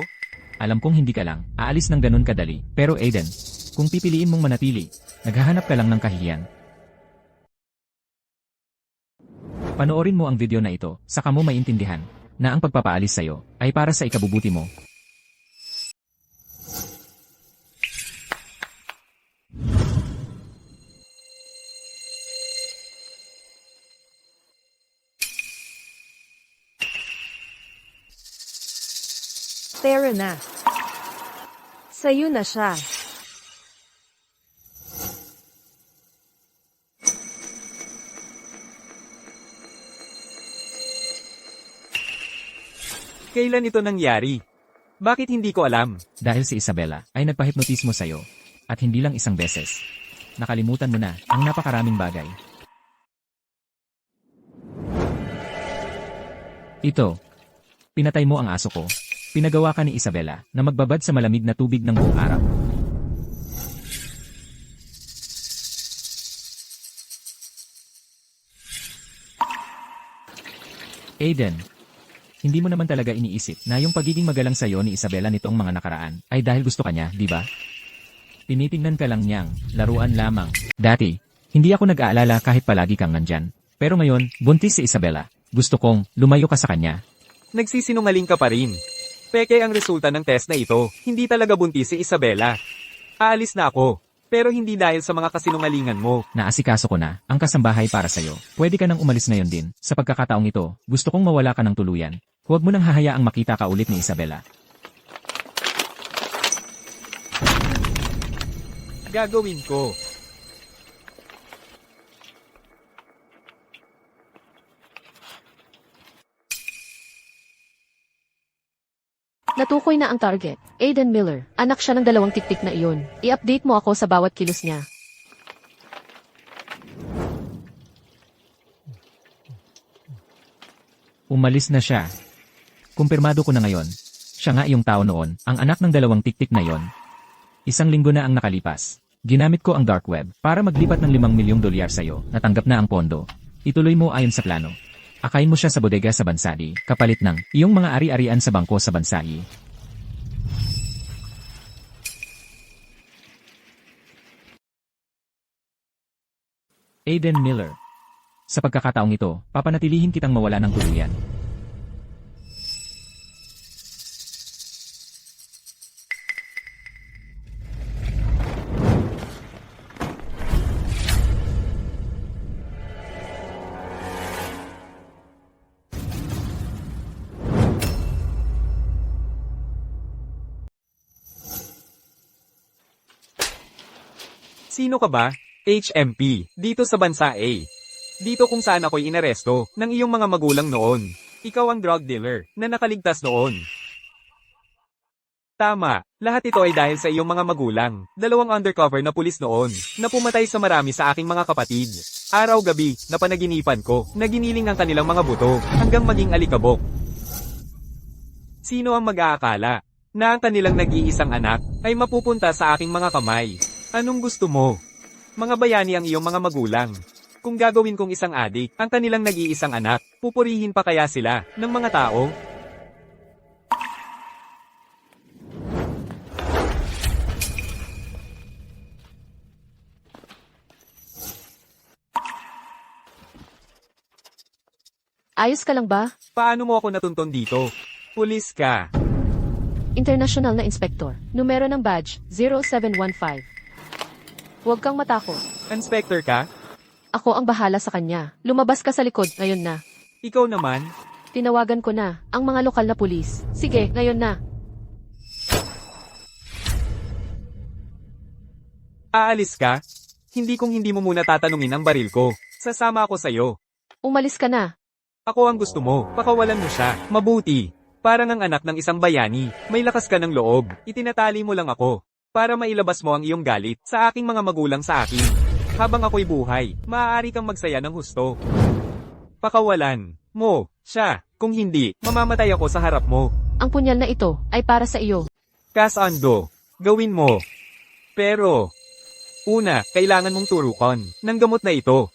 Alam kong hindi ka lang, aalis ng ganun kadali. Pero Aiden, kung pipiliin mong manatili, naghahanap ka lang ng kahihiyan. Panoorin mo ang video na ito, saka mo maintindihan na ang pagpapaalis sa'yo ay para sa ikabubuti mo. Tara na. Sa'yo na siya. Kailan ito nangyari? Bakit hindi ko alam? Dahil si Isabela ay nagpahipnotismo sa'yo, at hindi lang isang beses. Nakalimutan mo na ang napakaraming bagay. Ito. Pinatay mo ang aso ko. Pinagawa ka ni Isabela na magbabad sa malamig na tubig ng buong araw. Aiden, hindi mo naman talaga iniisip na yung pagiging magalang sa'yo ni Isabela nitong mga nakaraan ay dahil gusto ka niya, di ba? Tinitingnan ka lang niyang laruan lamang. Dati, hindi ako nag-aalala kahit palagi kang nandyan. Pero ngayon, buntis si Isabela. Gusto kong lumayo ka sa kanya. Nagsisinungaling ka pa rin. Peke ang resulta ng test na ito, hindi talaga buntis si Isabela. Aalis na ako, pero hindi dahil sa mga kasinungalingan mo. Naasikaso ko na ang kasambahay para sa'yo. Pwede ka nang umalis ngayon din. Sa pagkakataong ito, gusto kong mawala ka ng tuluyan. Huwag mo nang hahayaang makita ka ulit ni Isabela. Gagawin ko. Natukoy na ang target. Aiden Miller. Anak siya ng 2 tiktik na iyon. I-update mo ako sa bawat kilos niya. Umalis na siya. Kumpirmado ko na ngayon. Siya nga yung tao noon, ang anak ng 2 tiktik na yon. 1 linggo na ang nakalipas. Ginamit ko ang dark web para maglipat ng $5 milyong sa'yo. Natanggap na ang pondo. Ituloy mo ayon sa plano. Akayin mo siya sa bodega sa Bansai, kapalit ng iyong mga ari-arian sa bangko sa Bansai. Aiden Miller. Sa pagkakataong ito, papanatilihin kitang mawala ng tuluyan. Sino ka ba? HMP, dito sa bansa A. Dito kung saan ako'y inaresto ng iyong mga magulang noon. Ikaw ang drug dealer na nakaligtas noon. Tama, lahat ito ay dahil sa iyong mga magulang, dalawang undercover na pulis noon, na pumatay sa marami sa aking mga kapatid. Araw-gabi, napanaginipan ko, na giniling ang kanilang mga buto, hanggang maging alikabok. Sino ang mag-aakala na ang kanilang nag-iisang anak ay mapupunta sa aking mga kamay? Anong gusto mo? Mga bayani ang iyong mga magulang. Kung gagawin kong isang adik, ang kanilang nag-iisang anak, pupurihin pa kaya sila ng mga tao? Ayos ka lang ba? Paano mo ako natunton dito? Pulis ka. International na inspektor. Numero ng badge, 0715. Huwag kang matakot. Inspector ka? Ako ang bahala sa kanya. Lumabas ka sa likod, ngayon na. Ikaw naman? Tinawagan ko na, ang mga lokal na pulis. Sige, ngayon na. Aalis ka? Hindi kung hindi mo muna tatanungin ang baril ko. Sasama ako sa'yo. Umalis ka na. Ako ang gusto mo, pakawalan mo siya. Mabuti. Parang ang anak ng isang bayani, may lakas ka ng loob. Itinatali mo lang ako. Para mailabas mo ang iyong galit sa aking mga magulang sa akin. Habang ako'y buhay, maaari kang magsaya ng husto. Pakawalan mo siya. Kung hindi, mamamatay ako sa harap mo. Ang punyal na ito ay para sa iyo. Kasando, gawin mo. Pero, una, kailangan mong turukan ng gamot na ito.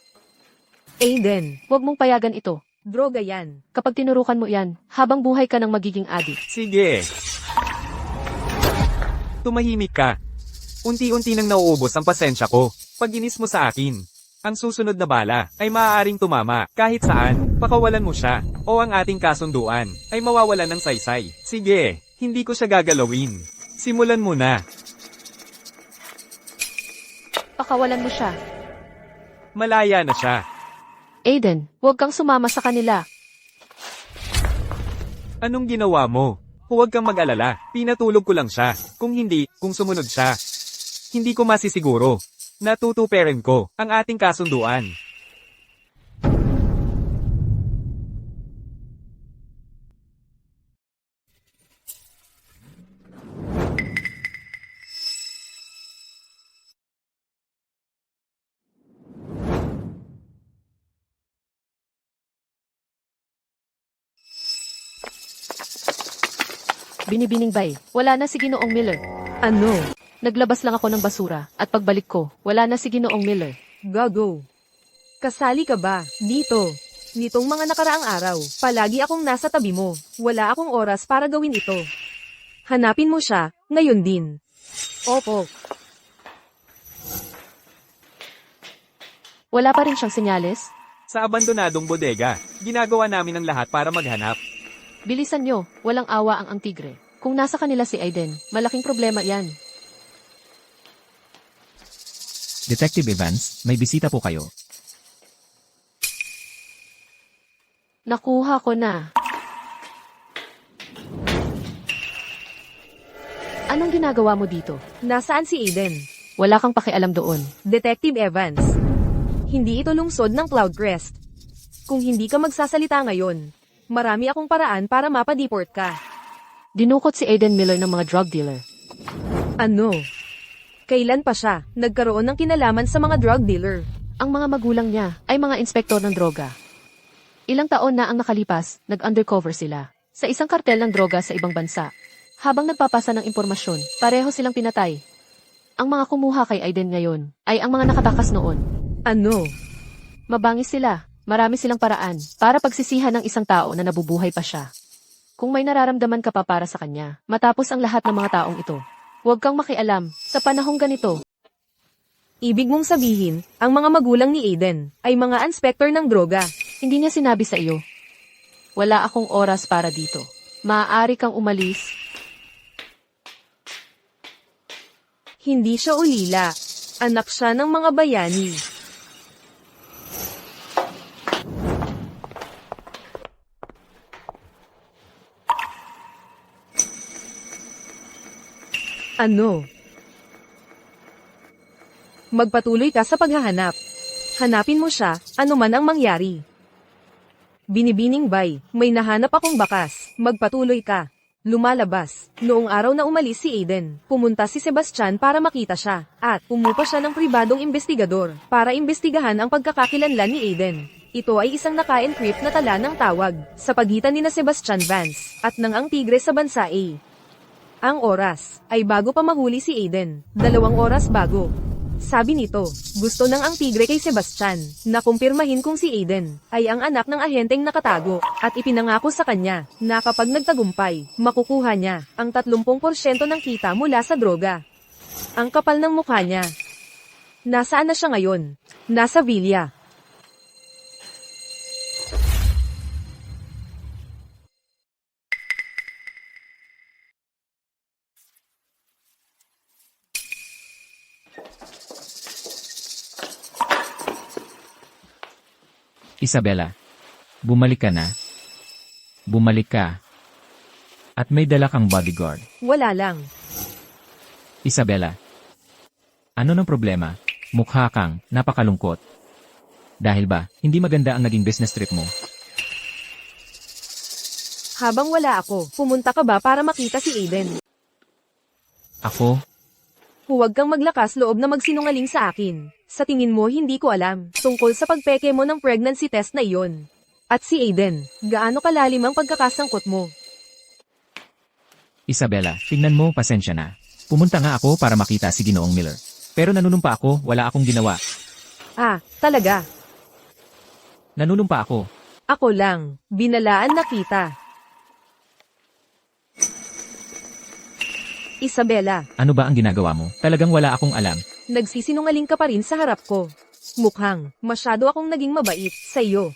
Aiden, Huwag mong payagan ito. droga yan. Kapag tinurukan mo yan, habang buhay ka ng magiging adik. Sige. Tumahimik ka. Unti-unti nang nauubos ang pasensya ko. Pag inis mo sa akin, ang susunod na bala ay maaaring tumama kahit saan. Pakawalan mo siya o ang ating kasunduan ay mawawalan ng saysay. Sige, hindi ko siya gagalawin. Simulan mo na. Pakawalan mo siya. Malaya na siya. Aiden, huwag kang sumama sa kanila. Anong ginawa mo? Huwag kang mag-alala. Pinatulog ko lang siya. Kung hindi, kung sumunod siya. Hindi ko masisiguro. Natutuperin ko ang ating kasunduan. Binibining bay, wala na si Ginoong Miller. Ano? Naglabas lang ako ng basura, at pagbalik ko, wala na si Ginoong Miller. Gago. Kasali ka ba? Dito. Nitong mga nakaraang araw, palagi akong nasa tabi mo. Wala akong oras para gawin ito. Hanapin mo siya, ngayon din. Opo. Wala pa rin siyang senyales? Sa abandonadong bodega, ginagawa namin ang lahat para maghanap. Bilisan nyo, walang awa ang tigre. Kung nasa kanila si Aiden, malaking problema yan. Detective Evans, may bisita po kayo. Nakuha ko na. Anong ginagawa mo dito? Nasaan si Aiden? Wala kang pakialam doon. Detective Evans. Hindi ito lungsod ng Cloudcrest. Kung hindi ka magsasalita ngayon, marami akong paraan para mapadeport ka. Dinukot si Aiden Miller ng mga drug dealer. Ano? Kailan pa siya nagkaroon ng kinalaman sa mga drug dealer? Ang mga magulang niya ay mga inspektor ng droga. Ilang taon na ang nakalipas, nag-undercover sila sa isang kartel ng droga sa ibang bansa. Habang nagpapasa ng impormasyon, pareho silang pinatay. Ang mga kumuha kay Aiden ngayon ay ang mga nakatakas noon. Ano? Mabangis sila. Marami silang paraan para pagsisihan ng isang tao na nabubuhay pa siya. Kung may nararamdaman ka pa para sa kanya, matapos ang lahat ng mga taong ito, huwag kang makialam sa panahong ganito. Ibig mong sabihin, ang mga magulang ni Aiden ay mga inspektor ng droga. Hindi niya sinabi sa iyo. Wala akong oras para dito. Maaari kang umalis. Hindi siya ulila. Anak siya ng mga bayani. Ano? Magpatuloy ka sa paghahanap. Hanapin mo siya, anuman ang mangyari. Binibining bay, may nahanap akong bakas. Magpatuloy ka. Lumalabas. Noong araw na umalis si Aiden, pumunta si Sebastian para makita siya, at umupa siya ng pribadong investigador para imbestigahan ang pagkakakilanlan ni Aiden. Ito ay isang naka-encrypt na tala ng tawag sa pagitan ni na Sebastian Vance at ng ang tigre sa bansa A. Ang oras ay bago pa mahuli si Aiden, 2 oras bago. Sabi nito, gusto ng ang tigre kay Sebastian na kumpirmahin kung si Aiden ay ang anak ng ahenteng nakatago at ipinangako sa kanya na kapag nagtagumpay, makukuha niya ang 30% ng kita mula sa droga. Ang kapal ng mukha niya. Nasaan na siya ngayon? Nasa Villa. Isabela, bumalik ka na. Bumalik ka. At may dala kang bodyguard. Wala lang. Isabela, ano ng problema? Mukha kang napakalungkot. Dahil ba, hindi maganda ang naging business trip mo? Habang wala ako, pumunta ka ba para makita si Aiden? Ako? Huwag kang maglakas loob na magsinungaling sa akin. Sa tingin mo hindi ko alam, tungkol sa pagpeke mo ng pregnancy test na iyon. At si Aiden, gaano kalalim ang pagkakasangkot mo? Isabela, tingnan mo, pasensya na. Pumunta nga ako para makita si Ginoong Miller. Pero nanunumpa ako, wala akong ginawa. Ah, talaga? Nanunumpa ako. Ako lang, binalaan na kita. Isabela, Ano ba ang ginagawa mo? Talagang wala akong alam. nagsisinungaling ka pa rin sa harap ko. Mukhang, masyado akong naging mabait sa iyo.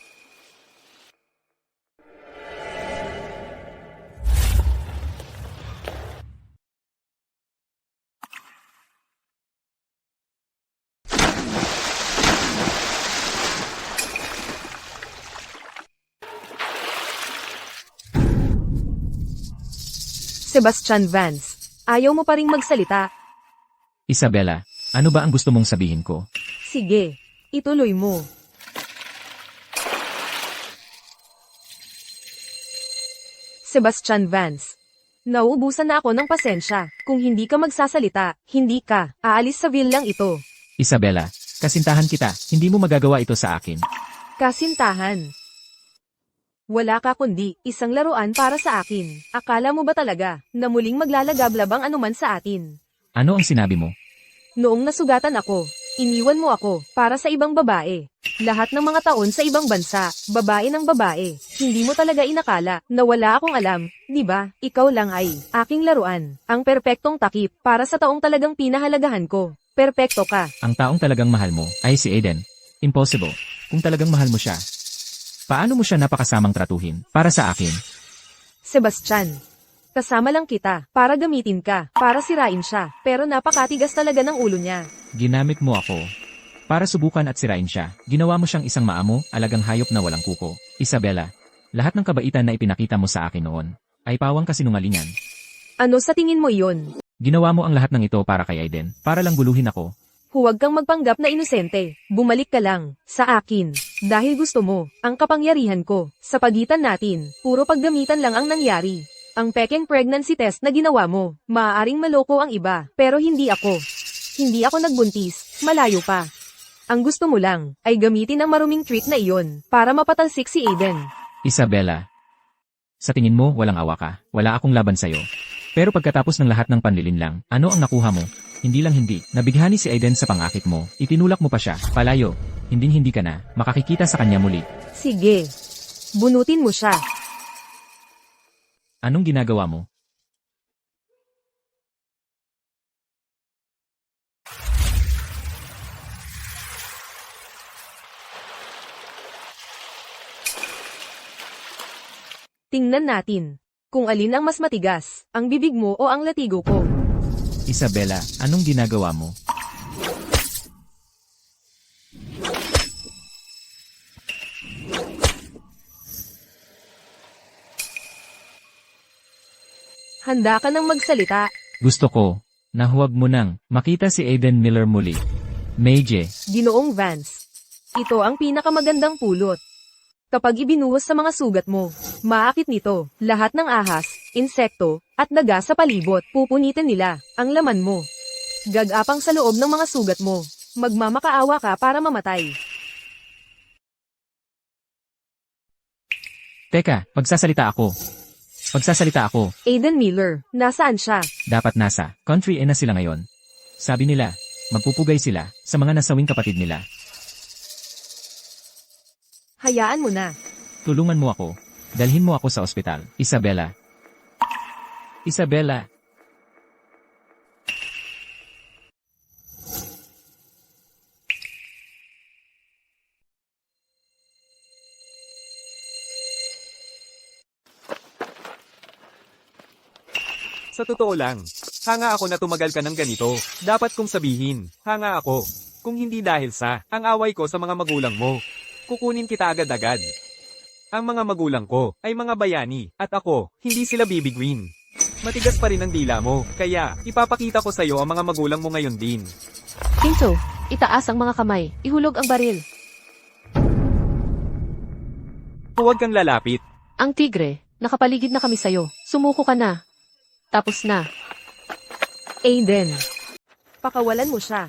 Sebastian Vance, ayaw mo pa ring magsalita. Isabela, ano ba ang gusto mong sabihin ko? Sige, ituloy mo. Sebastian Vance, nauubusan na ako ng pasensya. Kung hindi ka magsasalita, hindi ka aalis sa villang ito. Isabela, kasintahan kita, hindi mo magagawa ito sa akin. Kasintahan. Wala ka kundi isang laruan para sa akin. Akala mo ba talaga na muling maglalagablab ang anuman sa atin? Ano ang sinabi mo? Noong nasugatan ako, iniwan mo ako para sa ibang babae. Lahat ng mga taon sa ibang bansa, babae ng babae. Hindi mo talaga inakala na wala akong alam, di ba? Ikaw lang ay aking laruan. Ang perpektong takip para sa taong talagang pinahalagahan ko. Perpekto ka. Ang taong talagang mahal mo ay si Aiden. Impossible. Kung talagang mahal mo siya, paano mo siya napakasamang tratuhin para sa akin? Sebastian, kasama lang kita para gamitin ka, para sirain siya. Pero napakatigas talaga ng ulo niya. Ginamit mo ako para subukan at sirain siya. Ginawa mo siyang isang maamo, alagang hayop na walang kuko. Isabela, lahat ng kabaitan na ipinakita mo sa akin noon ay pawang kasinungalingan. Ano sa tingin mo iyon? Ginawa mo ang lahat ng ito para kay Aiden, para lang guluhin ako. Huwag kang magpanggap na inosente. Bumalik ka lang sa akin. Dahil gusto mo ang kapangyarihan ko. Sa pagitan natin, puro paggamitan lang ang nangyari. Ang pekeng pregnancy test na ginawa mo, maaaring maloko ang iba, pero hindi ako. Hindi ako nagbuntis, malayo pa. Ang gusto mo lang ay gamitin ang maruming trick na iyon para mapatalsik si Aiden. Isabela, sa tingin mo walang awa ka, wala akong laban sa'yo. Pero pagkatapos ng lahat ng panlilinlang, ano ang nakuha mo? Hindi lang hindi, nabighani si Aiden sa pangakit mo, itinulak mo pa siya, palayo. Hinding-hindi ka na, makakikita sa kanya muli. Sige, bunutin mo siya. Anong ginagawa mo? Tingnan natin. Kung alin ang mas matigas, ang bibig mo o ang latigo ko. Isabela, anong ginagawa mo? Handa ka nang magsalita. Gusto ko, na huwag mo nang makita si Aiden Miller muli. Meije, Ginoong Vance. Ito ang pinakamagandang pulot. Kapag ibinuhos sa mga sugat mo, maakit nito, lahat ng ahas, insekto, at daga sa palibot, pupunitin nila, ang laman mo. Gagapang sa loob ng mga sugat mo. Magmamakaawa ka para mamatay. teka, magsasalita ako. Magsasalita ako, Aiden Miller, nasaan siya? dapat nasa country na sila ngayon. Sabi nila, magpupugay sila sa mga nasawing kapatid nila. Hayaan mo na. Tulungan mo ako. Dalhin mo ako sa ospital. Isabela. Isabela. Sa totoo lang, hanga ako na tumagal ka ng ganito. Dapat kong sabihin, hanga ako. Kung hindi dahil sa, ang away ko sa mga magulang mo. Kukunin kita agad-agad. Ang mga magulang ko ay mga bayani, at ako, hindi sila bibiguin. Matigas pa rin ang dila mo, kaya ipapakita ko sa iyo ang mga magulang mo ngayon din. Pinto, itaas ang mga kamay. Ihulog ang baril. Huwag kang lalapit. Ang tigre, nakapaligid na kami sayo. Sumuko ka na. Tapos na. Aiden. Pakawalan mo siya.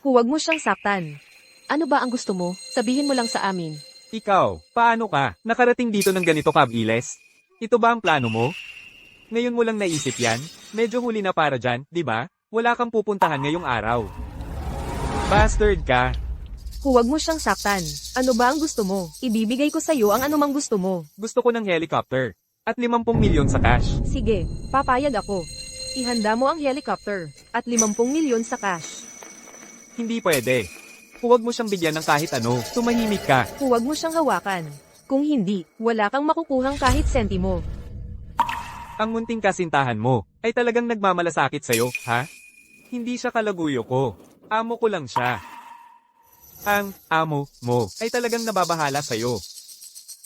Huwag mo siyang saktan. Ano ba ang gusto mo? Sabihin mo lang sa amin. Ikaw, paano ka? Nakarating dito ng ganito kabilis? Ito ba ang plano mo? Ngayon mo lang naisip yan? Medyo huli na para dyan, di ba? Wala kang pupuntahan ngayong araw. Bastard ka. Huwag mo siyang saktan. Ano ba ang gusto mo? Ibibigay ko sa iyo ang anumang gusto mo. Gusto ko ng helicopter. At 50 milyon sa cash. Sige, papayag ako. Ihanda mo ang helicopter. At 50 milyon sa cash. Hindi pwede. Huwag mo siyang bigyan ng kahit ano. Tumahimik ka. Huwag mo siyang hawakan. Kung hindi, wala kang makukuhang kahit sentimo. Ang munting kasintahan mo ay talagang nagmamalasakit sa'yo, ha? Hindi siya kalaguyo ko. Amo ko lang siya. Ang amo mo ay talagang nababahala sa'yo.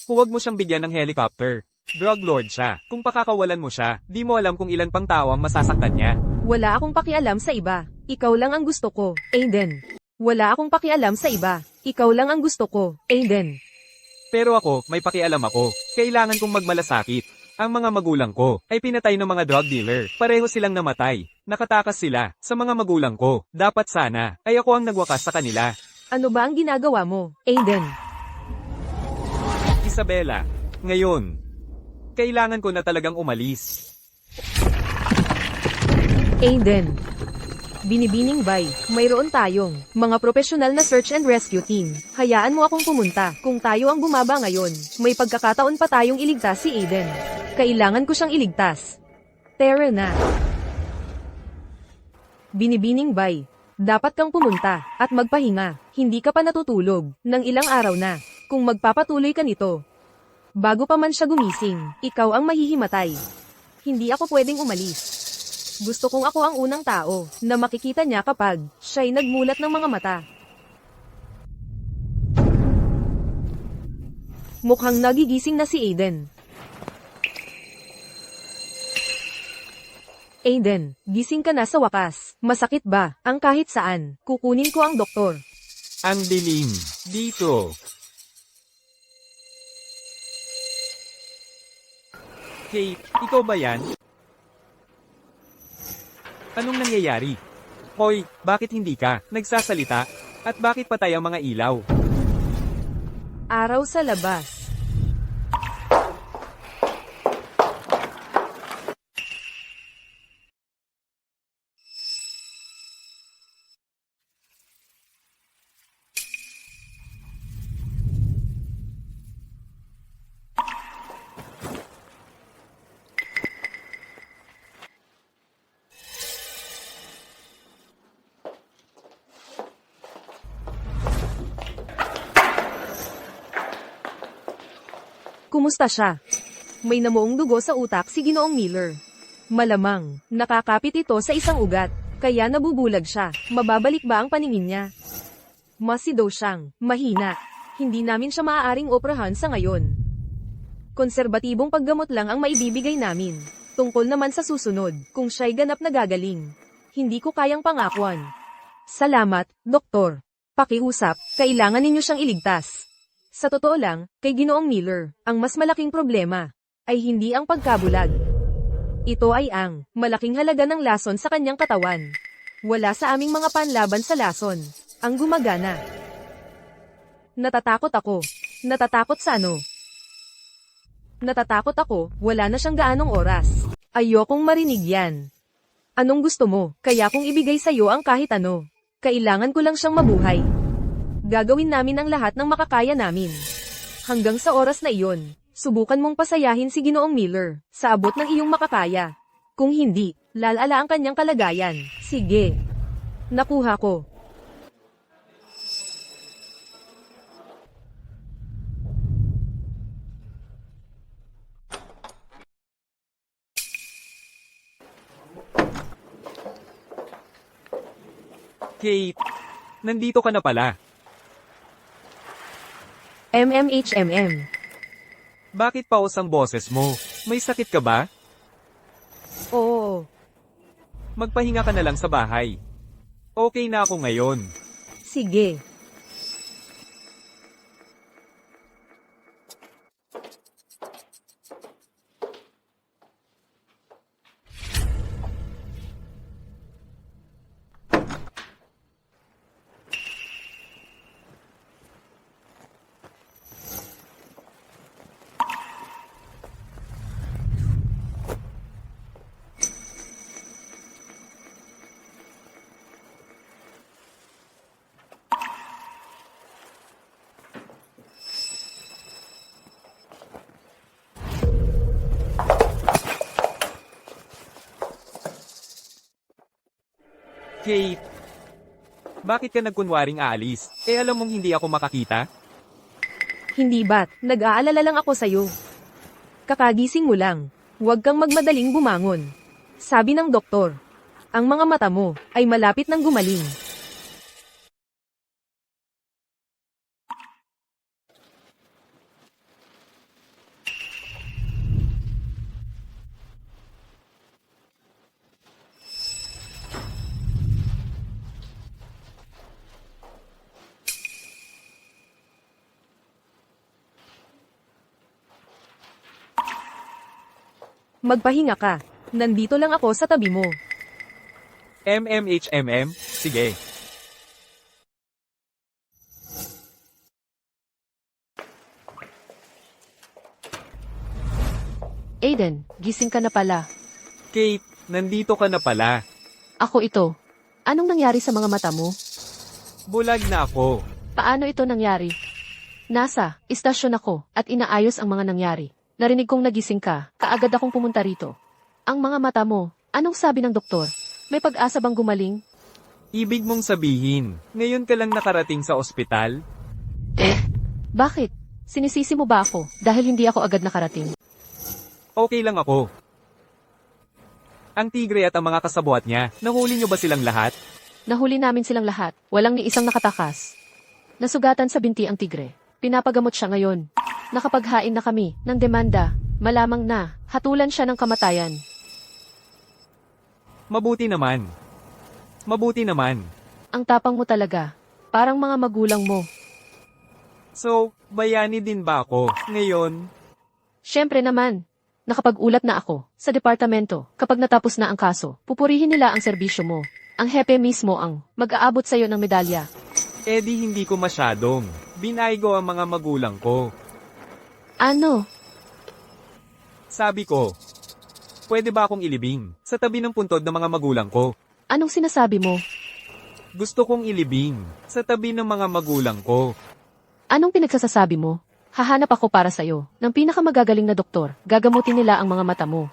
Huwag mo siyang bigyan ng helicopter. Drug lord siya. Kung pakakawalan mo siya, di mo alam kung ilan pang tao ang masasaktan niya. Wala akong pakialam sa iba. Ikaw lang ang gusto ko, Aiden. Wala akong pakialam sa iba. Ikaw lang ang gusto ko, Aiden. Pero ako, may pakialam ako. Kailangan kong magmalasakit. Ang mga magulang ko ay pinatay ng mga drug dealer. Pareho silang namatay. Nakatakas sila sa mga magulang ko. Dapat sana ay ako ang nagwakas sa kanila. Ano ba ang ginagawa mo, Aiden? Isabela, ngayon, kailangan ko na talagang umalis. Aiden. Binibining bay, mayroon tayong mga profesional na search and rescue team. Hayaan mo akong pumunta. Kung tayo ang bumaba ngayon, may pagkakataon pa tayong iligtas si Aiden. Kailangan ko siyang iligtas. Tara na. Binibining bay, dapat kang pumunta at magpahinga. Hindi ka pa natutulog ng ilang araw na. Kung magpapatuloy ka nito, bago pa man siya gumising, ikaw ang mahihimatay. Hindi ako pwedeng umalis. Gusto kong ako ang unang tao na makikita niya kapag siya'y nagmulat ng mga mata. Mukhang nagigising na si Aiden. Aiden, gising ka na sa wakas. Masakit ba? Ang kahit saan. Kukunin ko ang doktor. Ang dilim. Dito. Kate, ikaw ba yan? Anong nangyayari? Hoy, bakit hindi ka nagsasalita? At bakit patay ang mga ilaw? Araw sa labas. Kumusta siya? May namuong dugo sa utak si Ginoong Miller. Malamang, nakakapit ito sa isang ugat, kaya nabubulag siya. Mababalik ba ang paningin niya? Masidaw siyang, mahina. Hindi namin siya maaaring operahan sa ngayon. Konserbatibong paggamot lang ang maibibigay namin. Tungkol naman sa susunod, kung siya'y ganap na gagaling. Hindi ko kayang pangakuan. Salamat, Doktor. Pakiusap, kailangan ninyo siyang iligtas. Sa totoo lang, kay Ginoong Miller, ang mas malaking problema ay hindi ang pagkabulag. Ito ay ang malaking halaga ng lason sa kanyang katawan. Wala sa aming mga panlaban sa lason ang gumagana. Natatakot ako. Natatakot sa ano? Natatakot ako, wala na siyang gaanong oras. Ayokong marinig yan. Anong gusto mo, kaya kong ibigay sa'yo ang kahit ano. Kailangan ko lang siyang mabuhay. Gagawin namin ang lahat ng makakaya namin. Hanggang sa oras na iyon, subukan mong pasayahin si Ginoong Miller, sa abot ng iyong makakaya. Kung hindi, lalala ang kanyang kalagayan. Sige. Nakuha ko. Kate, nandito ka na pala. MMHMM. Bakit paos ang boses mo? May sakit ka ba? Oo. Magpahinga ka na lang sa bahay. Okay na ako ngayon. Sige. Kate, bakit ka nagkunwaring aalis? Alam mong hindi ako makakita? Hindi ba't, nag-aalala lang ako sa'yo. Kakagising mo lang. Huwag kang magmadaling bumangon. Sabi ng doktor, ang mga mata mo ay malapit ng gumaling. Magpahinga ka. Nandito lang ako sa tabi mo. MMHMM? Sige. Aiden, gising ka na pala. Kate, nandito ka na pala. Ako ito. Anong nangyari sa mga mata mo? Bulag na ako. Paano ito nangyari? Nasa istasyon ako at inaayos ang mga nangyari. Narinig kong nagising ka, kaagad akong pumunta rito. Ang mga mata mo, anong sabi ng doktor? May pag-asa bang gumaling? Ibig mong sabihin, ngayon ka lang nakarating sa ospital? Bakit? Sinisisi mo ba ako dahil hindi ako agad nakarating? Okay lang ako. Ang tigre at ang mga kasabwat niya, nahuli niyo ba silang lahat? Nahuli namin silang lahat, walang ni isang nakatakas. Nasugatan sa binti ang tigre. Pinapagamot siya ngayon. Nakapaghain na kami ng demanda, malamang na hatulan siya ng kamatayan. Mabuti naman. Mabuti naman. Ang tapang mo talaga, parang mga magulang mo. So, bayani din ba ako ngayon? Siyempre naman, nakapag-ulat na ako sa departamento. Kapag natapos na ang kaso, pupurihin nila ang serbisyo mo. Ang hepe mismo ang mag-aabot sa'yo ng medalya. Di hindi ko masyadong. Binaygo ang mga magulang ko. Ano? Sabi ko, pwede ba akong ilibing sa tabi ng puntod ng mga magulang ko? Anong sinasabi mo? Gusto kong ilibing sa tabi ng mga magulang ko. Anong pinagsasasabi mo? Hahanap ako para sa'yo ng pinakamagagaling na doktor. Gagamutin nila ang mga mata mo.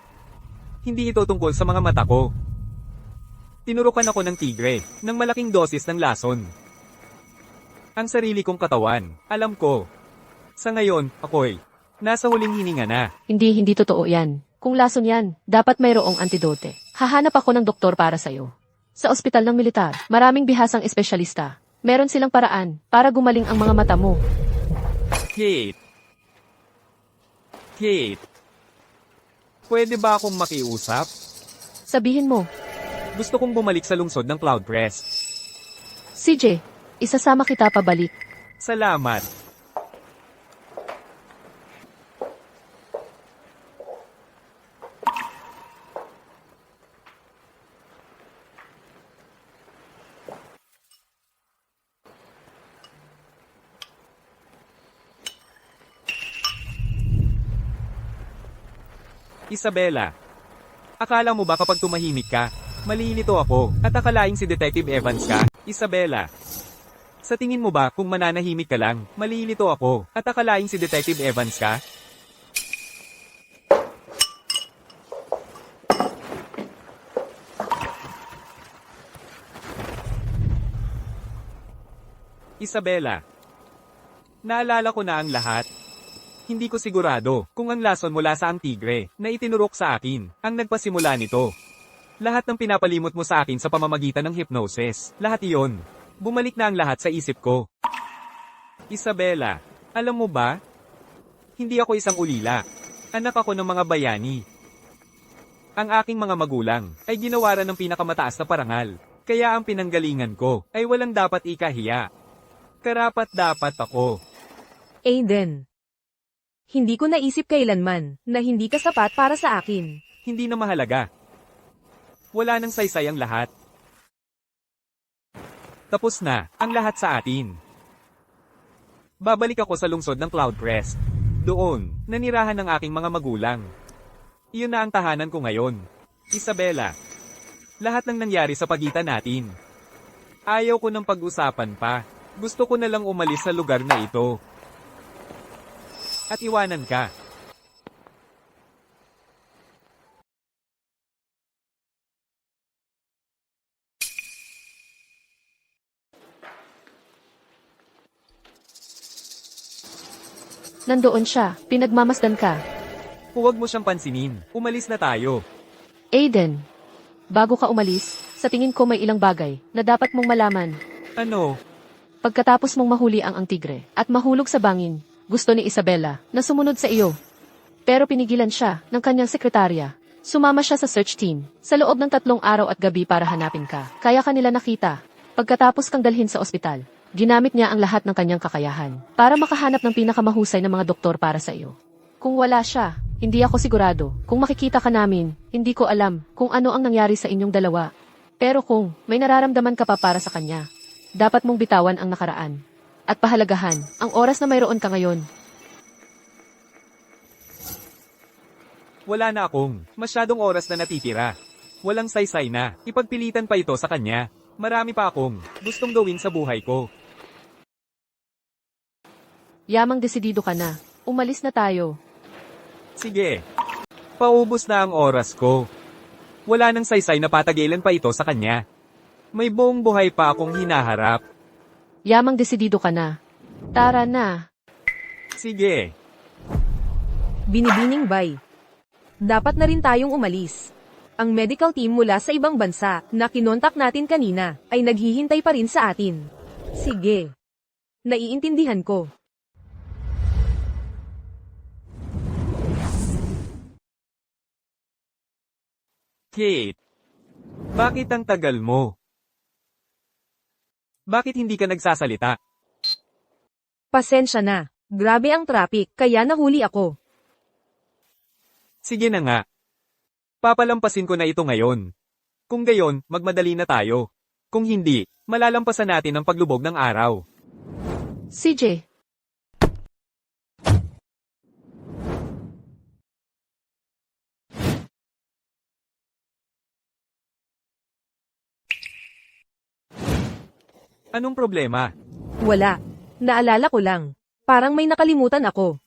Hindi ito tungkol sa mga mata ko. Tinurukan ako ng tigre ng malaking dosis ng lason. Ang sarili kong katawan, alam ko. Sa ngayon, ako'y Nasa huling hininga na. Hindi totoo yan. Kung lason yan, dapat mayroong antidote. Hahanap ako ng doktor para sa'yo. Sa ospital ng militar, maraming bihasang espesyalista. Meron silang paraan para gumaling ang mga mata mo. Kate. Kate. Pwede ba akong makiusap? Sabihin mo, Gusto kong bumalik sa lungsod ng Cloud Crest. CJ, isasama kita pabalik. Salamat. Isabela, akala mo ba kapag tumahimik ka, malilito ako, at akalaing si Detective Evans ka? Isabela, sa tingin mo ba kung mananahimik ka lang, malilito ako, at akalaing si Detective Evans ka? Isabela, naalala ko na ang lahat. Hindi ko sigurado kung ang lason mula sa ang tigre na itinurok sa akin ang nagpasimula nito. Lahat ng pinapalimot mo sa akin sa pamamagitan ng hypnosis, lahat iyon. Bumalik na ang lahat sa isip ko. Isabela, alam mo ba? Hindi ako isang ulila. Anak ako ng mga bayani. Ang aking mga magulang ay ginawaran ng pinakamataas na parangal. Kaya ang pinanggalingan ko ay walang dapat ikahiya. Karapat-dapat ako. Aiden. Hindi ko naisip kailanman na hindi ka sapat para sa akin. Hindi na mahalaga. Wala nang saysay ang lahat. Tapos na ang lahat sa atin. Babalik ako sa lungsod ng Cloud Crest. Doon, nanirahan ng aking mga magulang. Iyon na ang tahanan ko ngayon. Isabela, lahat ng nangyari sa pagitan natin. Ayaw ko ng pag-usapan pa. Gusto ko na lang umalis sa lugar na ito. At iwanan ka. Nandoon siya, pinagmamasdan ka. Huwag mo siyang pansinin. Umalis na tayo. Aiden, bago ka umalis, sa tingin ko may ilang bagay na dapat mong malaman. Ano? Pagkatapos mong mahuli ang tigre at mahulog sa bangin, gusto ni Isabela na sumunod sa iyo. Pero pinigilan siya ng kanyang sekretarya. Sumama siya sa search team sa loob ng 3 araw at gabi para hanapin ka. Kaya kanila nakita. Pagkatapos kang dalhin sa ospital, ginamit niya ang lahat ng kanyang kakayahan para makahanap ng pinakamahusay na mga doktor para sa iyo. Kung wala siya, hindi ako sigurado. Kung makikita ka namin, hindi ko alam kung ano ang nangyari sa inyong dalawa. Pero kung may nararamdaman ka pa para sa kanya, dapat mong bitawan ang nakaraan. At pahalagahan ang oras na mayroon ka ngayon. Wala na akong masyadong oras na natitira. Walang saysay na. Ipagpilitan pa ito sa kanya. Marami pa akong gustong gawin sa buhay ko. Yamang desidido ka na. Umalis na tayo. Sige. Paubos na ang oras ko. Wala nang saysay na patagilan pa ito sa kanya. May buong buhay pa akong hinaharap. Yamang desidido ka na. Tara na. Sige. Binibining bay. Dapat na rin tayong umalis. Ang medical team mula sa ibang bansa na kinontak natin kanina ay naghihintay pa rin sa atin. Sige. Naiintindihan ko. Kate. Bakit ang tagal mo? Bakit hindi ka nagsasalita? Pasensya na. Grabe ang traffic, kaya nahuli ako. Sige na nga. Papalampasin ko na ito ngayon. Kung gayon, magmadali na tayo. Kung hindi, malalampasan natin ang paglubog ng araw. CJ. Anong problema? Wala. Naalala ko lang. Parang may nakalimutan ako.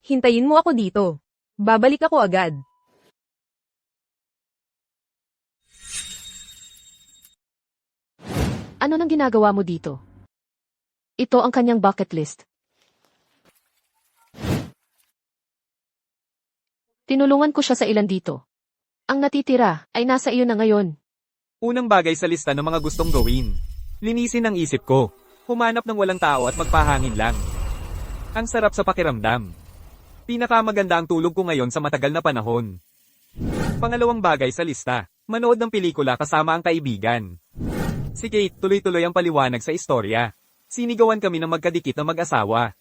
Hintayin mo ako dito. Babalik ako agad. Ano nang ginagawa mo dito? Ito ang kanyang bucket list. Tinulungan ko siya sa ilan dito. Ang natitira ay nasa iyo na ngayon. Unang bagay sa lista ng mga gustong gawin. Linisin ang isip ko. Humanap ng walang tao at magpahangin lang. Ang sarap sa pakiramdam. Pinakamaganda ang tulog ko ngayon sa matagal na panahon. Pangalawang bagay sa lista. Manood ng pelikula kasama ang kaibigan. Si Kate, tuloy-tuloy ang paliwanag sa istorya. Sinigawan kami ng magkadikit na mag-asawa.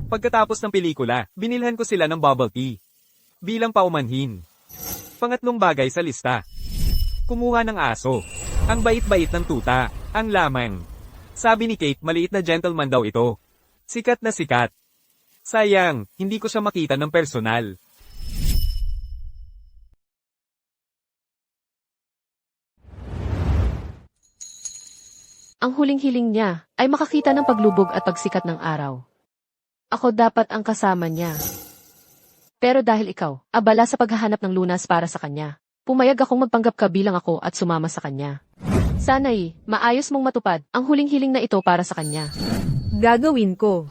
Pagkatapos ng pelikula, binilhan ko sila ng bubble tea. Bilang paumanhin. Pangatlong bagay sa lista. Kumuha ng aso. Ang bait-bait ng tuta. Ang lamang. Sabi ni Kate, maliit na gentleman daw ito. Sikat na sikat. Sayang, hindi ko siya makita ng personal. Ang huling-hiling niya ay makakita ng paglubog at pagsikat ng araw. Ako dapat ang kasama niya. Pero dahil ikaw, abala sa paghahanap ng lunas para sa kanya, pumayag akong magpanggap ka bilang ako at sumama sa kanya. Sana'y, maayos mong matupad ang huling-hiling na ito para sa kanya. Gagawin ko.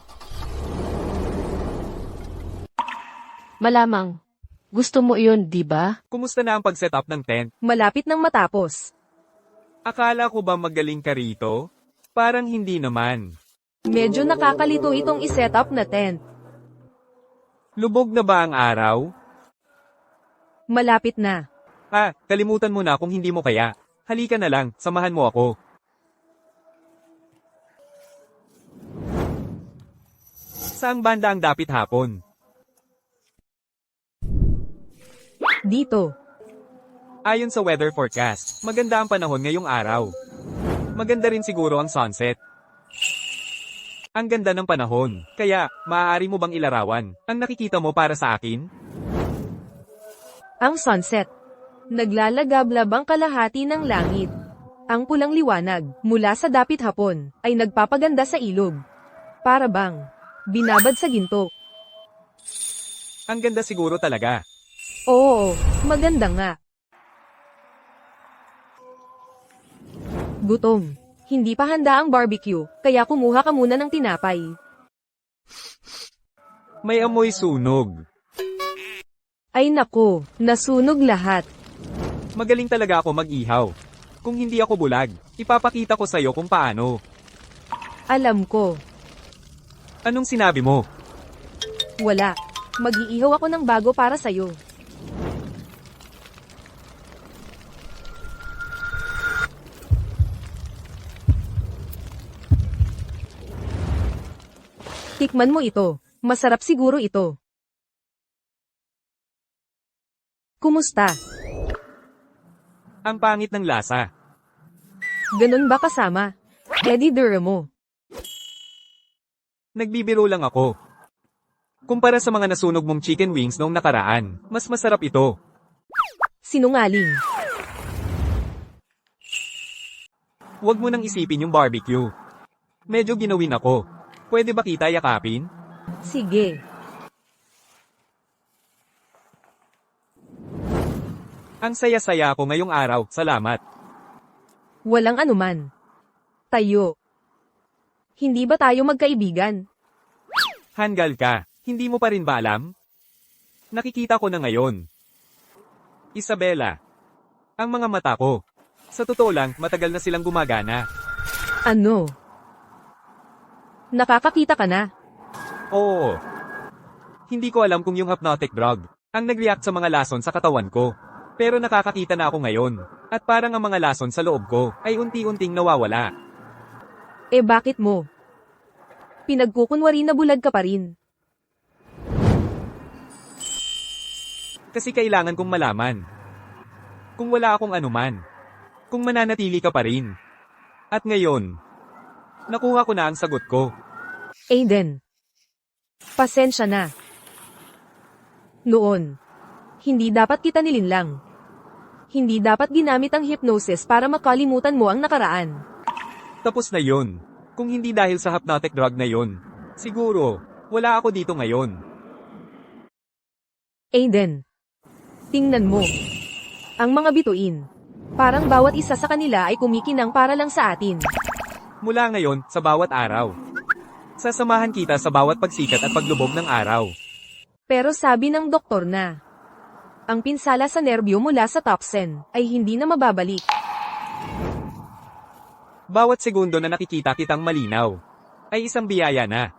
Malamang, gusto mo iyon, di ba? Kumusta na ang pag-setup ng tent? Malapit nang matapos. Akala ko ba magaling ka rito? Parang hindi naman. Medyo nakakalito itong iset-up na tent. Lubog na ba ang araw? Malapit na. Kalimutan mo na kung hindi mo kaya. Halika na lang, samahan mo ako. Saang banda ang dapit hapon? Dito. Ayon sa weather forecast, maganda ang panahon ngayong araw. Maganda rin siguro ang sunset. Ang ganda ng panahon, kaya, maaari mo bang ilarawan ang nakikita mo para sa akin? Ang sunset. Naglalagablab ang kalahati ng langit. Ang pulang liwanag, mula sa dapit hapon, ay nagpapaganda sa ilog. Para bang, binabad sa ginto. Ang ganda siguro talaga. Oo, maganda nga. Gutom. Hindi pa handa ang barbecue, kaya kumuha ka muna ng tinapay. May amoy sunog. Ay nako, nasunog lahat. Magaling talaga ako mag-ihaw. Kung hindi ako bulag, ipapakita ko sa'yo kung paano. Alam ko. Anong sinabi mo? Wala. Mag-iihaw ako ng bago para sa'yo. Tikman mo ito. Masarap siguro ito. Kumusta? Ang pangit ng lasa. Ganun ba kasama? Eddie Duramo. Nagbibiro lang ako. Kumpara sa mga nasunog mong chicken wings noong nakaraan, mas masarap ito. Sinungaling. Huwag mo nang isipin yung barbecue. Medyo ginawin ako. Pwede ba kita yakapin? Sige. Ang saya-saya ako ngayong araw, salamat. Walang anuman. Tayo. Hindi ba tayo magkaibigan? Hanggal ka, hindi mo pa rin ba alam? Nakikita ko na ngayon. Isabela. Ang mga mata ko. Sa totoo lang, matagal na silang gumagana. Ano? Nakakakita ka na? Oo. Hindi ko alam kung yung hypnotic drug ang nag-react sa mga lason sa katawan ko. Pero nakakakita na ako ngayon. At parang ang mga lason sa loob ko ay unti-unting nawawala. Eh bakit mo? Pinagkukunwari na bulag ka pa rin. Kasi kailangan kong malaman. Kung wala akong anuman. Kung mananatili ka pa rin. At ngayon, nakuha ko na ang sagot ko. Aiden. Pasensya na. Noon. Hindi dapat kita nilinlang. Hindi dapat ginamit ang hypnosis para makalimutan mo ang nakaraan. Tapos na yun. Kung hindi dahil sa hypnotic drug na yun, siguro, wala ako dito ngayon. Aiden. Tingnan mo. Ang mga bituin. Parang bawat isa sa kanila ay kumikinang para lang sa atin. Mula ngayon, sa bawat araw. Sasamahan kita sa bawat pagsikat at paglubog ng araw. Pero sabi ng doktor na, Ang pinsala sa nerbyo mula sa toxin ay hindi na mababalik. Bawat segundo na nakikita kitang malinaw, ay isang biyaya na.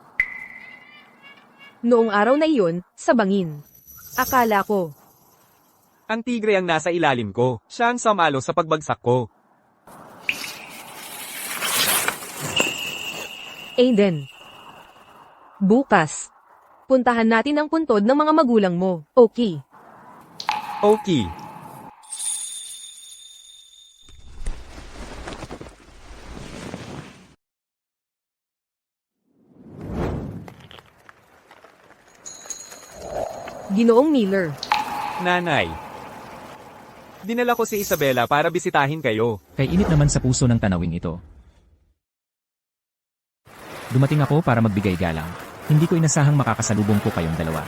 Noong araw na iyon, sa bangin. Akala ko, Ang tigre ang nasa ilalim ko, siya ang sumalo sa pagbagsak ko. Aiden. Bukas. Puntahan natin ang puntod ng mga magulang mo, okay? Okay. Ginoong Miller. Nanay. Dinala ko si Isabela para bisitahin kayo. Kay init naman sa puso ng tanawing ito. Dumating ako para magbigay galang. Hindi ko inasahang makakasalubong ko kayong dalawa.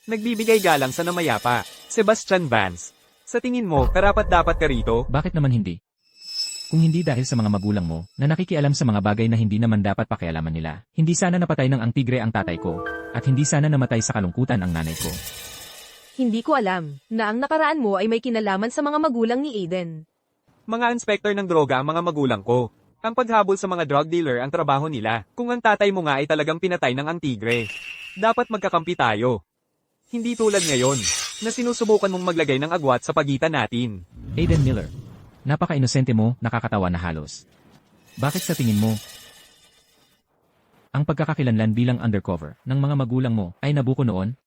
Nagbibigay galang sa namayapa, Sebastian Vance. Sa tingin mo, karapat-dapat ka rito? Bakit naman hindi? Kung hindi dahil sa mga magulang mo, na nakikialam sa mga bagay na hindi naman dapat pakialaman nila, hindi sana napatay ng ang tigre ang tatay ko, at hindi sana namatay sa kalungkutan ang nanay ko. Hindi ko alam na ang nakaraan mo ay may kinalaman sa mga magulang ni Aiden. Mga inspektor ng droga ang mga magulang ko. Ang paghabol sa mga drug dealer ang trabaho nila. Kung ang tatay mo nga ay talagang pinatay ng ang tigre, dapat magkakampi tayo. Hindi tulad ngayon, na sinusubukan mong maglagay ng agwat sa pagitan natin. Aiden Miller. Napaka-inosente mo, nakakatawa na halos. Bakit sa tingin mo? Ang pagkakakilanlan bilang undercover ng mga magulang mo ay nabuko noon?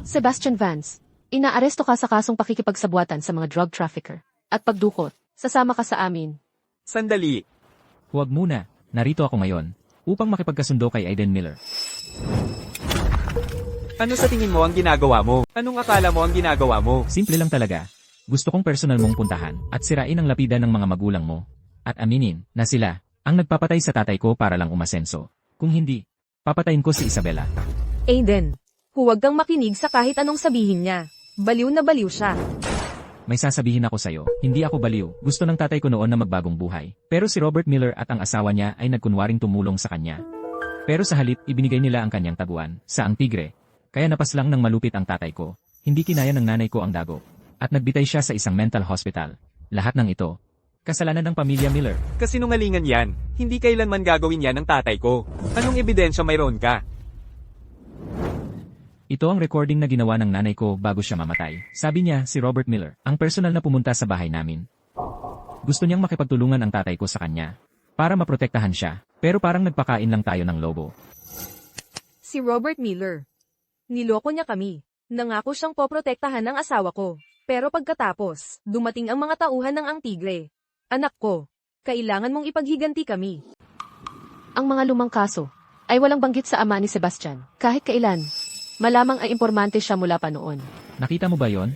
Sebastian Vance, inaaresto ka sa kasong pakikipagsabwatan sa mga drug trafficker. At pagdukot, sasama ka sa amin. Sandali, Huwag muna, narito ako ngayon, upang makipagkasundo kay Aiden Miller. ano sa tingin mo ang ginagawa mo? Anong akala mo ang ginagawa mo? Simple lang talaga. Gusto kong personal mong puntahan at sirain ang lapidan ng mga magulang mo. At aminin na sila ang nagpapatay sa tatay ko para lang umasenso. Kung hindi, papatayin ko si Isabela. Aiden, huwag kang makinig sa kahit anong sabihin niya. Baliw na baliw siya. May sasabihin ako sa'yo, hindi ako baliw. Gusto ng tatay ko noon na magbagong buhay. Pero si Robert Miller at ang asawa niya ay nagkunwaring tumulong sa kanya. Pero sa halip, ibinigay nila ang kanyang taguan sa ang tigre. Kaya napaslang ng malupit ang tatay ko. Hindi kinaya ng nanay ko ang dago. At nagbitay siya sa isang mental hospital. Lahat ng ito, kasalanan ng pamilya Miller. Kasinungalingan yan. Hindi kailanman gagawin yan ng tatay ko. Anong ebidensya mayroon ka? Ito ang recording na ginawa ng nanay ko bago siya mamatay. Sabi niya, si Robert Miller, ang personal na pumunta sa bahay namin. Gusto niyang makipagtulungan ang tatay ko sa kanya. Para maprotektahan siya. Pero parang nagpakain lang tayo ng lobo. Si Robert Miller. Niloko niya kami. Nangako siyang poprotektahan ng asawa ko. Pero pagkatapos, dumating ang mga tauhan ng ang tigre. Anak ko, kailangan mong ipaghiganti kami. Ang mga lumang kaso ay walang banggit sa ama ni Sebastian. Kahit kailan, malamang ay impormante siya mula pa noon. Nakita mo ba yon?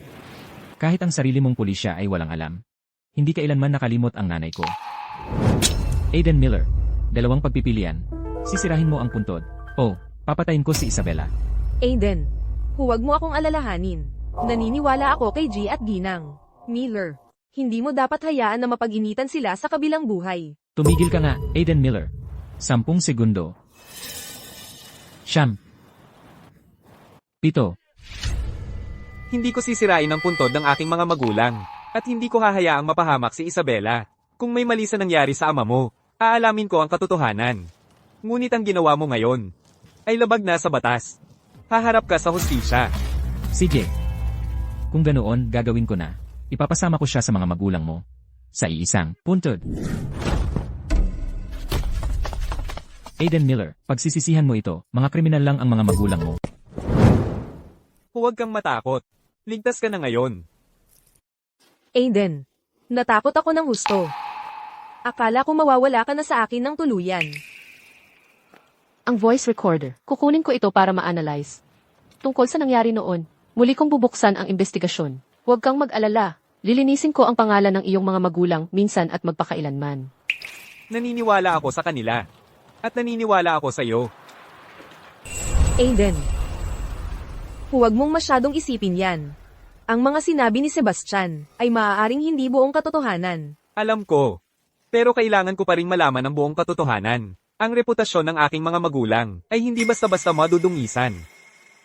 Kahit ang sarili mong pulisya ay walang alam. Hindi kailanman nakalimot ang nanay ko. Aiden Miller. Dalawang pagpipilian. Sisirahin mo ang puntod. O, papatayin ko si Isabela. Aiden, huwag mo akong alalahanin. Naniniwala ako kay G at Ginang. Miller, hindi mo dapat hayaan na mapag-initan sila sa kabilang buhay. Tumigil ka nga, Aiden Miller. 10 segundo. 9. 7. Hindi ko sisirain ang puntod ng aking mga magulang. At hindi ko hahayaang mapahamak si Isabela. Kung may mali sa nangyari sa ama mo, aalamin ko ang katotohanan. Ngunit ang ginawa mo ngayon ay labag na sa batas. Haharap ka sa hustisya. Sige. Kung ganoon, gagawin ko na. Ipapasama ko siya sa mga magulang mo. Sa iisang puntod. Aiden Miller, pagsisisihan mo ito, mga kriminal lang ang mga magulang mo. Huwag kang matakot. Ligtas ka na ngayon. Aiden, natakot ako ng husto. Akala ko mawawala ka na sa akin ng tuluyan. Ang voice recorder, kukunin ko ito para ma-analyze. Tungkol sa nangyari noon, muli kong bubuksan ang investigasyon. Huwag kang mag-alala. Lilinisin ko ang pangalan ng iyong mga magulang minsan at magpakailanman. Naniniwala ako sa kanila. At naniniwala ako sa iyo. Aiden, huwag mong masyadong isipin yan. Ang mga sinabi ni Sebastian ay maaaring hindi buong katotohanan. Alam ko. Pero kailangan ko pa rin malaman ang buong katotohanan. Ang reputasyon ng aking mga magulang ay hindi basta-basta madudungisan.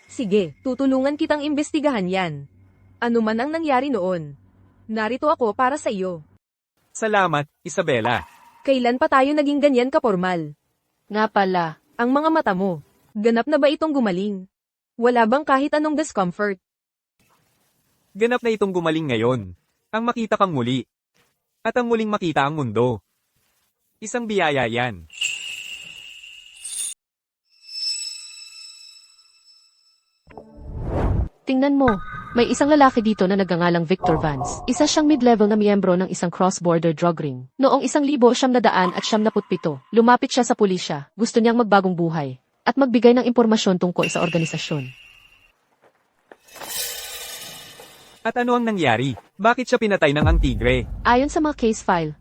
Sige, tutulungan kitang imbestigahan yan. Ano man ang nangyari noon. Narito ako para sa iyo. Salamat, Isabela. Kailan pa tayo naging ganyan kapormal? Nga pala, Ang mga mata mo. Ganap na ba itong gumaling? Wala bang kahit anong discomfort? Ganap na itong gumaling ngayon. Ang makita kang muli. At ang muling makita ang mundo. Isang biyaya yan. tingnan mo. May isang lalaki dito na nagngangalang Victor Vance. Isa siyang mid-level na miyembro ng isang cross-border drug ring. Noong 1997, lumapit siya sa pulisya. Gusto niyang magbagong buhay at magbigay ng impormasyon tungkol sa organisasyon. At ano ang nangyari? Bakit siya pinatay ng ang tigre? Ayon sa mga case file,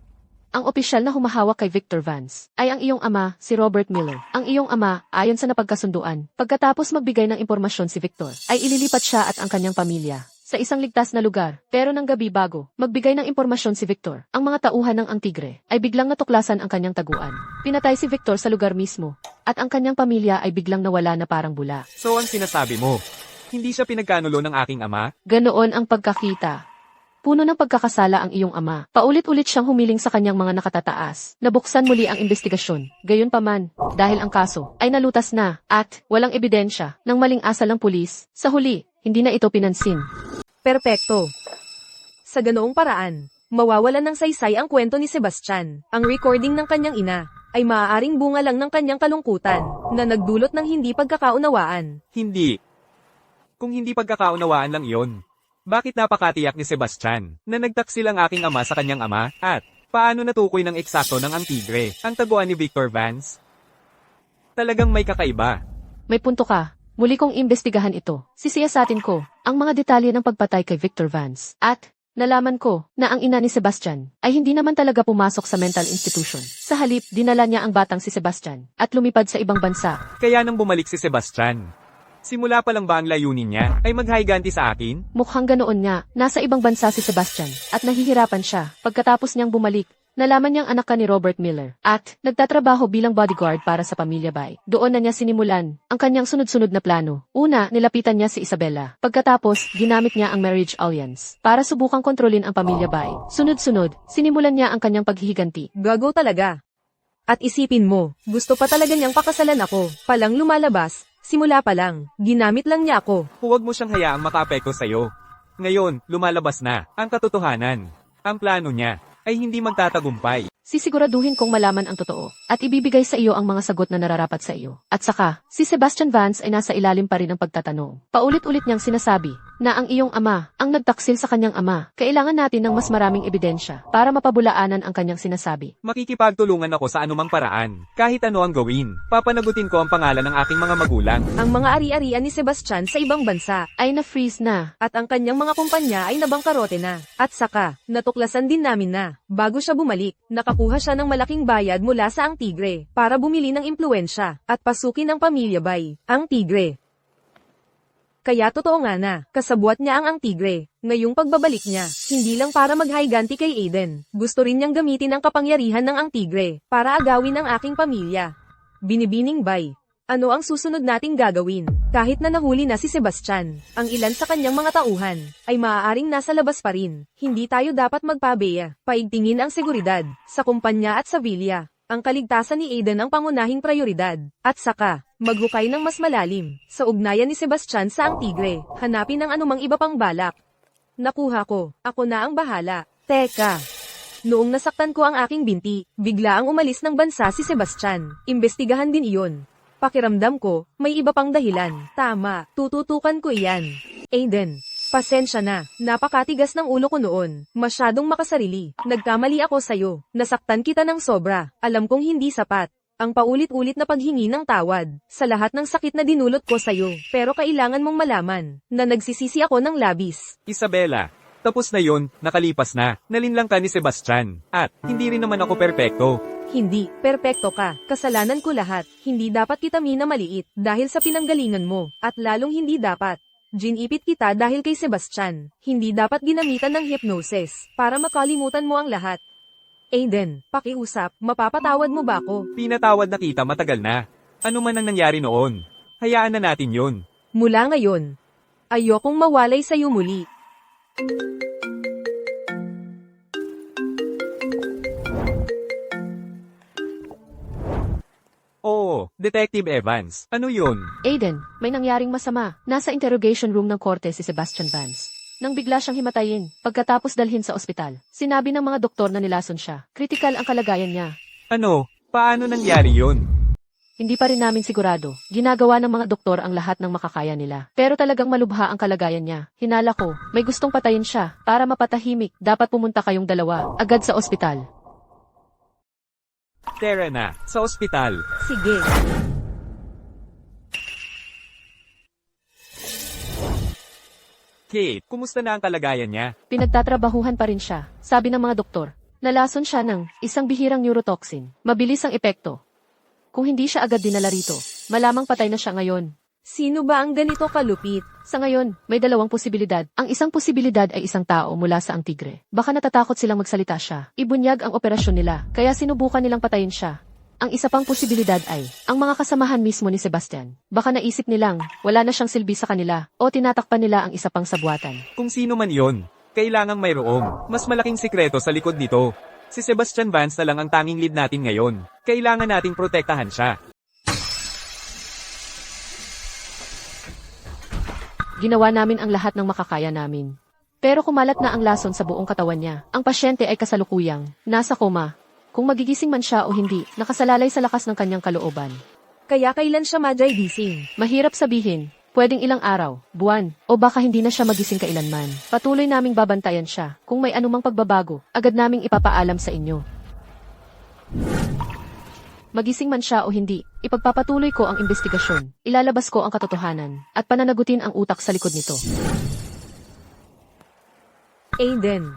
ang opisyal na humahawak kay Victor Vance ay ang iyong ama, si Robert Miller. Ang iyong ama, ayon sa napagkasunduan, pagkatapos magbigay ng impormasyon si Victor, ay ililipat siya at ang kanyang pamilya sa isang ligtas na lugar. Pero ng gabi bago magbigay ng impormasyon si Victor, ang mga tauhan ng ang tigre ay biglang natuklasan ang kanyang taguan. Pinatay si Victor sa lugar mismo, at ang kanyang pamilya ay biglang nawala na parang bula. So ang sinasabi mo, hindi siya pinagkanulo ng aking ama? Ganoon ang pagkakita. Puno ng pagkakasala ang iyong ama. Paulit-ulit siyang humiling sa kanyang mga nakatataas. Nabuksan muli ang investigasyon. Gayunpaman, dahil ang kaso ay nalutas na at walang ebidensya ng maling asal ng pulis, sa huli, hindi na ito pinansin. Perpekto. Sa ganoong paraan, mawawalan ng saysay ang kwento ni Sebastian. Ang recording ng kanyang ina ay maaaring bunga lang ng kanyang kalungkutan na nagdulot ng hindi pagkakaunawaan. Hindi. Kung hindi pagkakaunawaan lang iyon, bakit napakatiyak ni Sebastian na nagtaksil ang aking ama sa kanyang ama? At paano natukoy ng eksakto ng ang tigre ang taguan ni Victor Vance? Talagang may kakaiba. May punto ka. Muli kong imbestigahan ito. Sisiyasatin ko ang mga detalye ng pagpatay kay Victor Vance. At nalaman ko na ang ina ni Sebastian ay hindi naman talaga pumasok sa mental institution. Sa halip, dinala niya ang batang si Sebastian at lumipad sa ibang bansa. Kaya nang bumalik si Sebastian, simula pa lang ba ang layunin niya ay maghiganti sa akin? Mukhang ganoon nga, nasa ibang bansa si Sebastian at nahihirapan siya. Pagkatapos niyang bumalik, nalaman niyang anak ka ni Robert Miller at nagtatrabaho bilang bodyguard para sa pamilya Bay. Doon na niya sinimulan ang kanyang sunod-sunod na plano. Una, nilapitan niya si Isabela. Pagkatapos, ginamit niya ang marriage alliance para subukang kontrolin ang pamilya Bay. Sunod-sunod, sinimulan niya ang kanyang paghihiganti. Gago talaga. At isipin mo, gusto pa talaga niyang pakasalan ako. Palang lumalabas, simula pa lang, ginamit lang niya ako. Huwag mo siyang hayaang makaapekto sa'yo. Ngayon, lumalabas na ang katotohanan. Ang plano niya ay hindi magtatagumpay. Sisiguraduhin kong malaman ang totoo at ibibigay sa iyo ang mga sagot na nararapat sa iyo. At saka, si Sebastian Vance ay nasa ilalim pa rin ng pagtatanong. Paulit-ulit niyang sinasabi na ang iyong ama ang nagtaksil sa kanyang ama. Kailangan natin ng mas maraming ebidensya para mapabulaanan ang kanyang sinasabi. Makikipagtulungan ako sa anumang paraan. Kahit ano ang gawin, papanagutin ko ang pangalan ng aking mga magulang. Ang mga ari-arian ni Sebastian sa ibang bansa, Ay na-freeze na. at ang kanyang mga kumpanya ay nabangkarote na. At saka, natuklasan din namin na, bago siya bumalik, nakakuha siya ng malaking bayad mula sa ang tigre, para bumili ng impluensya, at pasukin ang pamilya Bay, ang tigre. Kaya totoo nga na, kasabwat niya ang tigre. Ngayong pagbabalik niya, hindi lang para maghiganti kay Aiden. Gusto rin niyang gamitin ang kapangyarihan ng ang tigre, para agawin ang aking pamilya. Binibining Bay. Ano ang susunod nating gagawin? Kahit na nahuli na si Sebastian, ang ilan sa kanyang mga tauhan, ay maaaring nasa labas pa rin. Hindi tayo dapat magpabeya. Paigtingin ang seguridad, sa kumpanya at sa vilya. Ang kaligtasan ni Aiden ang pangunahing prioridad. At saka, maghukay ng mas malalim, sa ugnayan ni Sebastian sa ang tigre, hanapin ang anumang iba pang balak. Nakuha ko, ako na ang bahala. Teka. Noong nasaktan ko ang aking binti, bigla ang umalis ng bansa si Sebastian. Imbestigahan din iyon. Pakiramdam ko, may iba pang dahilan. Tama, tututukan ko iyan. Aiden, pasensya na, napakatigas ng ulo ko noon. Masyadong makasarili. Nagkamali ako sa'yo. Nasaktan kita ng sobra. Alam kong hindi sapat. Ang paulit-ulit na paghingi ng tawad, sa lahat ng sakit na dinulot ko sa'yo. Pero kailangan mong malaman, na nagsisisi ako ng labis. Isabela, tapos na yun, nakalipas na. Nalinlang ka ni Sebastian. At, hindi rin naman ako perpekto. Hindi, perpekto ka. Kasalanan ko lahat. Hindi dapat kita minamaliit dahil sa pinanggalingan mo. At lalong hindi dapat. Ginipit kita dahil kay Sebastian. Hindi dapat ginamitan ng hypnosis para makalimutan mo ang lahat. Aiden, pakiusap, mapapatawad mo ba ako? Pinatawad na kita matagal na. Ano man ang nangyari noon, hayaan na natin yun. Mula ngayon, ayokong mawalay sa'yo muli. Oo, Detective Evans. Ano yun? Aiden, may nangyaring masama. Nasa interrogation room ng korte si Sebastian Vance. Nang bigla siyang himatayin, pagkatapos dalhin sa ospital. Sinabi ng mga doktor na nilason siya. Kritikal ang kalagayan niya. Ano? Paano nangyari yun? Hindi pa rin namin sigurado. Ginagawa ng mga doktor ang lahat ng makakaya nila. Pero talagang malubha ang kalagayan niya. Hinala ko, may gustong patayin siya. Para mapatahimik, dapat pumunta kayong dalawa, agad sa ospital. Tara na, sa ospital. Sige. Kate, kumusta na ang kalagayan niya? Pinagtatrabahuhan pa rin siya. Sabi ng mga doktor, nalason siya ng isang bihirang neurotoxin. Mabilis ang epekto. Kung hindi siya agad dinala rito, malamang patay na siya ngayon. Sino ba ang ganito kalupit? Sa ngayon, may dalawang posibilidad. Ang isang posibilidad ay isang tao mula sa ang tigre. Baka natatakot silang magsalita siya. Ibunyag ang operasyon nila, kaya sinubukan nilang patayin siya. Ang isa pang posibilidad ay, ang mga kasamahan mismo ni Sebastian. Baka naisip nilang, wala na siyang silbi sa kanila, o tinatakpan nila ang isa pang sabuatan. Kung sino man yon, kailangang mayroong mas malaking sikreto sa likod nito. Si Sebastian Vance na lang ang tanging lead natin ngayon. Kailangan nating protektahan siya. Ginawa namin ang lahat ng makakaya namin. Pero kumalat na ang lason sa buong katawan niya. Ang pasyente ay kasalukuyang nasa koma. Kung magigising man siya o hindi, nakasalalay sa lakas ng kanyang kalooban. Kaya kailan siya majay gising? Mahirap sabihin, pwedeng ilang araw, buwan, o baka hindi na siya magising kailanman. Patuloy naming babantayan siya. Kung may anumang pagbabago, agad naming ipapaalam sa inyo. Magising man siya o hindi, ipagpapatuloy ko ang investigasyon, ilalabas ko ang katotohanan, at pananagutin ang utak sa likod nito. Aiden,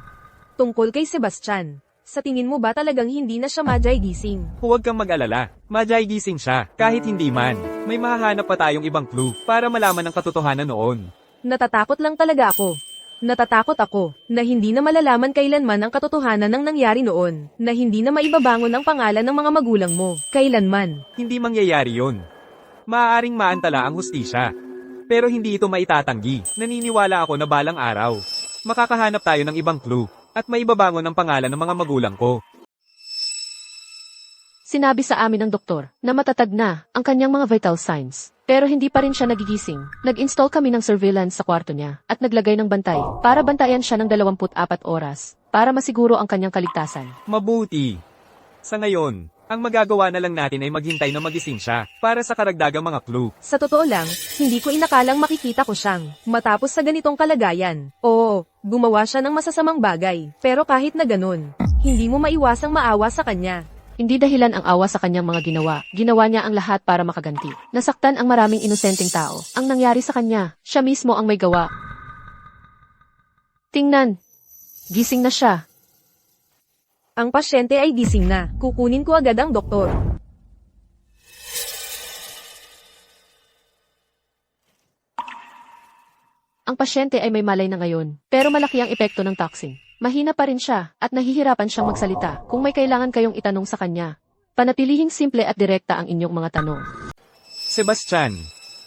tungkol kay Sebastian. Sa tingin mo ba talagang hindi na siya majay gising? Huwag kang mag-alala. Majay gising siya. Kahit hindi man, may mahahanap pa tayong ibang clue para malaman ang katotohanan noon. Natatakot lang talaga ako. Natatakot ako na hindi na malalaman kailanman ang katotohanan ng nangyari noon, na hindi na maibabangon ang pangalan ng mga magulang mo, kailanman. Hindi mangyayari yun. Maaaring maantala ang hustisya. Pero hindi ito maitatanggi. Naniniwala ako na balang araw, makakahanap tayo ng ibang clue, at maibabangon ang pangalan ng mga magulang ko. Sinabi sa amin ng doktor na matatag na ang kanyang mga vital signs. Pero hindi pa rin siya nagigising. Nag-install kami ng surveillance sa kwarto niya at naglagay ng bantay para bantayan siya ng 24 oras para masiguro ang kanyang kaligtasan. Mabuti. Sa ngayon, ang magagawa na lang natin ay maghintay na magising siya para sa karagdagang mga clue. Sa totoo lang, hindi ko inakalang makikita ko siyang matapos sa ganitong kalagayan. Oo, gumawa siya ng masasamang bagay. Pero kahit na ganun, hindi mo maiwasang maawa sa kanya. Hindi dahilan ang awa sa kanyang mga ginawa. Ginawa niya ang lahat para makaganti. Nasaktan ang maraming inosenteng tao. Ang nangyari sa kanya, siya mismo ang may gawa. Tingnan. Gising na siya. Ang pasyente ay gising na. Kukunin ko agad ang doktor. Ang pasyente ay may malay na ngayon, pero malaki ang epekto ng toxin. Mahina pa rin siya, at nahihirapan siyang magsalita. Kung may kailangan kayong itanong sa kanya, panatilihing simple at direkta ang inyong mga tanong. Sebastian,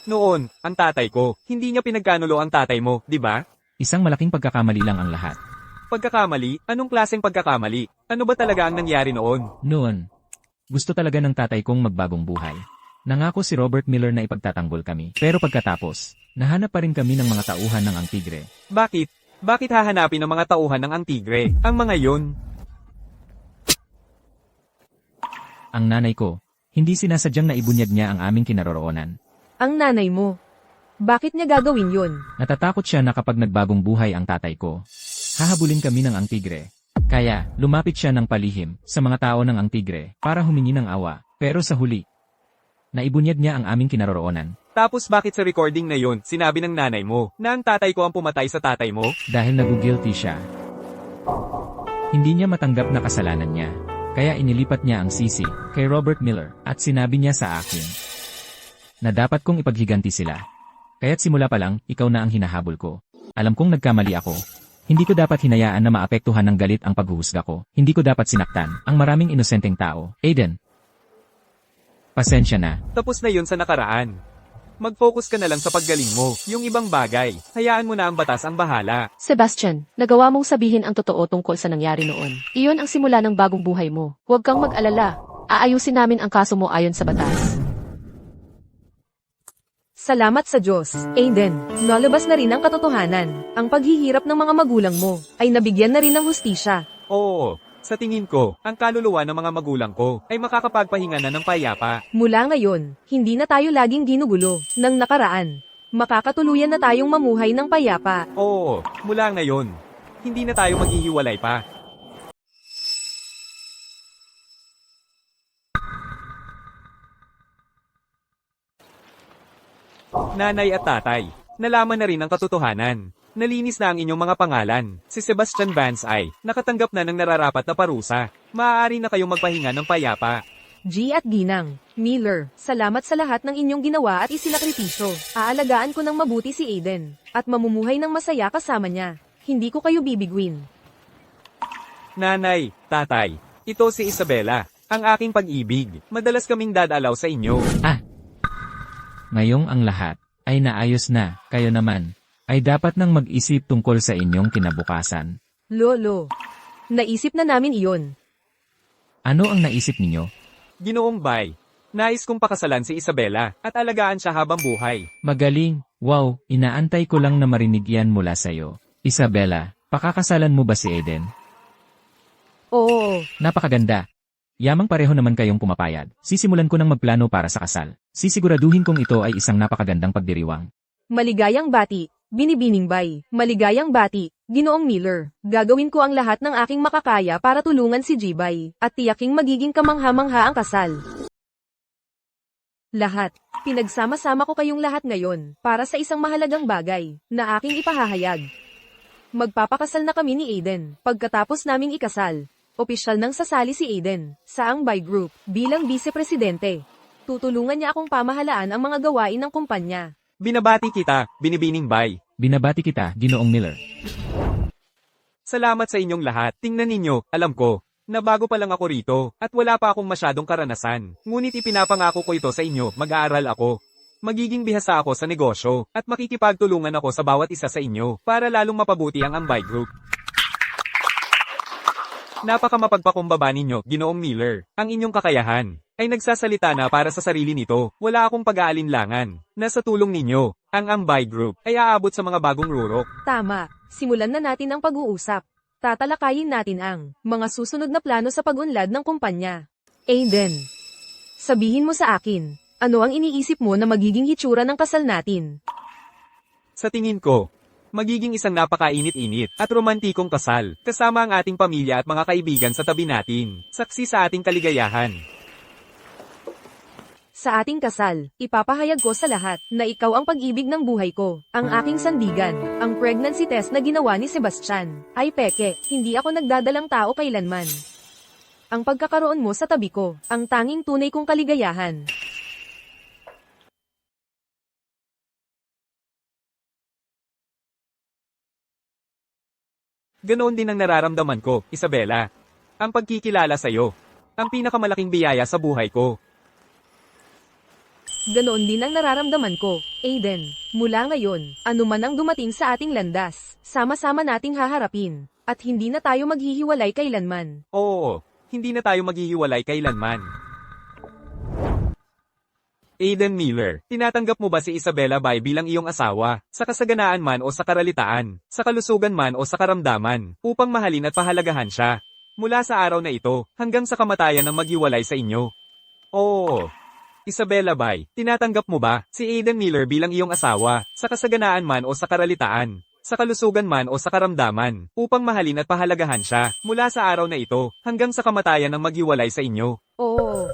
noon, ang tatay ko, hindi niya pinagkanulo ang tatay mo, di ba? Isang malaking pagkakamali lang ang lahat. Pagkakamali? Anong klaseng pagkakamali? Ano ba talaga ang nangyari noon? Noon, gusto talaga ng tatay kong magbagong buhay. Nangako si Robert Miller na ipagtatanggol kami. Pero pagkatapos, nahanap pa rin kami ng mga tauhan ng Ang Tigre. Bakit? Bakit hahanapin ng mga tauhan ng Ang Tigre? Ang mga yon? Ang nanay ko, hindi sinasadyang naibunyag niya ang aming kinaroroonan. Ang nanay mo. Bakit niya gagawin yun? Natatakot siya na kapag nagbagong buhay ang tatay ko, hahabulin kami ng Ang Tigre. Kaya, lumapit siya ng palihim sa mga tao ng Ang Tigre para humingi ng awa. Pero sa huli, naibunyag niya ang aming kinaroroonan. Tapos bakit sa recording na yon, sinabi ng nanay mo na ang tatay ko ang pumatay sa tatay mo? Dahil nagugilty siya. Hindi niya matanggap na kasalanan niya. Kaya inilipat niya ang sisi kay Robert Miller at sinabi niya sa akin na dapat kong ipaghiganti sila. Kaya't simula pa lang, ikaw na ang hinahabol ko. Alam kong nagkamali ako. Hindi ko dapat hinayaan na maapektuhan ng galit ang paghuhusga ko. Hindi ko dapat sinaktan ang maraming inosenteng tao. Aiden, pasensya na. Tapos na yun sa nakaraan. Mag-focus ka na lang sa paggaling mo. Yung ibang bagay, hayaan mo na ang batas ang bahala. Sebastian, nagawa mong sabihin ang totoo tungkol sa nangyari noon. Iyon ang simula ng bagong buhay mo. Huwag kang mag-alala. Aayusin namin ang kaso mo ayon sa batas. Salamat sa Diyos, Aiden. Nalabas na rin ang katotohanan. Ang paghihirap ng mga magulang mo ay nabigyan na rin ng hustisya. Oo, sa tingin ko, ang kaluluwa ng mga magulang ko ay makakapagpahinga na ng payapa. Mula ngayon, hindi na tayo laging ginugulo ng nakaraan. Makakatuluyan na tayong mamuhay ng payapa. Oo, mula ngayon, hindi na tayo maghihiwalay pa. Nanay at tatay, nalaman na rin ang katotohanan. Nalinis na ang inyong mga pangalan. Si Sebastian Vance ay nakatanggap na ng nararapat na parusa. Maaari na kayong magpahinga ng payapa. G at Ginang, Miller, salamat sa lahat ng inyong ginawa at isinakripisyo. Aalagaan ko ng mabuti si Aiden, at mamumuhay ng masaya kasama niya. Hindi ko kayo bibigwin. Nanay, tatay, ito si Isabela, ang aking pag-ibig. Madalas kaming dadalaw sa inyo. Ngayong ang lahat ay naayos na, kayo naman ay dapat nang mag-isip tungkol sa inyong kinabukasan. Lolo, naisip na namin iyon. Ano ang naisip ninyo? Ginoong Bay, nais kong pakasalan si Isabela at alagaan siya habang buhay. Magaling, wow, inaantay ko lang na marinig yan mula sa'yo. Isabela, pakakasalan mo ba si Aiden? Oo, Napakaganda. Yamang pareho naman kayong pumapayag. Sisimulan ko ng magplano para sa kasal. Sisiguraduhin kong ito ay isang napakagandang pagdiriwang. maligayang bati, Binibining Bay, maligayang bati, Ginoong Miller. Gagawin ko ang lahat ng aking makakaya para tulungan si G-Bay, at tiyaking magiging kamangha-mangha ang kasal. Lahat, pinagsama-sama ko kayong lahat ngayon, para sa isang mahalagang bagay, na aking ipahahayag. Magpapakasal na kami ni Aiden, pagkatapos naming ikasal. Opisyal nang sasali si Aiden, sa Ang Bay Group, bilang vice-presidente. Tutulungan niya akong pamahalaan ang mga gawain ng kumpanya. Binabati kita, Binibining Bay. Binabati kita, Ginoong Miller. Salamat sa inyong lahat. Tingnan ninyo, alam ko, na bago pa lang ako rito, at wala pa akong masyadong karanasan. Ngunit ipinapangako ko ito sa inyo, mag-aaral ako. Magiging bihasa ako sa negosyo, at makikipagtulungan ako sa bawat isa sa inyo, para lalong mapabuti ang Ambay Group. Napakamapagpakumbaba ninyo, Ginoong Miller. Ang inyong kakayahan ay nagsasalita na para sa sarili nito. Wala akong pag-aalinlangan. Nasa tulong ninyo, ang Ambay Group ay aabot sa mga bagong rurok. Tama, simulan na natin ang pag-uusap. Tatalakayin natin ang mga susunod na plano sa pag-unlad ng kumpanya. Aiden, sabihin mo sa akin, ano ang iniisip mo na magiging hitsura ng kasal natin? Sa tingin ko, magiging isang napakainit-init at romantikong kasal, kasama ang ating pamilya at mga kaibigan sa tabi natin, saksi sa ating kaligayahan. Sa ating kasal, ipapahayag ko sa lahat na ikaw ang pag-ibig ng buhay ko, ang aking sandigan, ang pregnancy test na ginawa ni Sebastian. Ay peke, hindi ako nagdadalang tao kailanman. Ang pagkakaroon mo sa tabi ko, ang tanging tunay kong kaligayahan. Ganoon din ang nararamdaman ko, Isabela. Ang pagkikilala sa'yo, ang pinakamalaking biyaya sa buhay ko. Ganoon din ang nararamdaman ko, Aiden. Mula ngayon, anuman ang dumating sa ating landas, sama-sama nating haharapin, at hindi na tayo maghihiwalay kailanman. Oo, hindi na tayo maghihiwalay kailanman. Aiden Miller, tinatanggap mo ba si Isabela Bay bilang iyong asawa, sa kasaganaan man o sa karalitaan, sa kalusugan man o sa karamdaman, upang mahalin at pahalagahan siya, mula sa araw na ito, hanggang sa kamatayan ng maghiwalay sa inyo? Oo. Isabela Bay, tinatanggap mo ba si Aiden Miller bilang iyong asawa, sa kasaganaan man o sa karalitaan, sa kalusugan man o sa karamdaman, upang mahalin at pahalagahan siya, mula sa araw na ito, hanggang sa kamatayan ng maghiwalay sa inyo? Oo.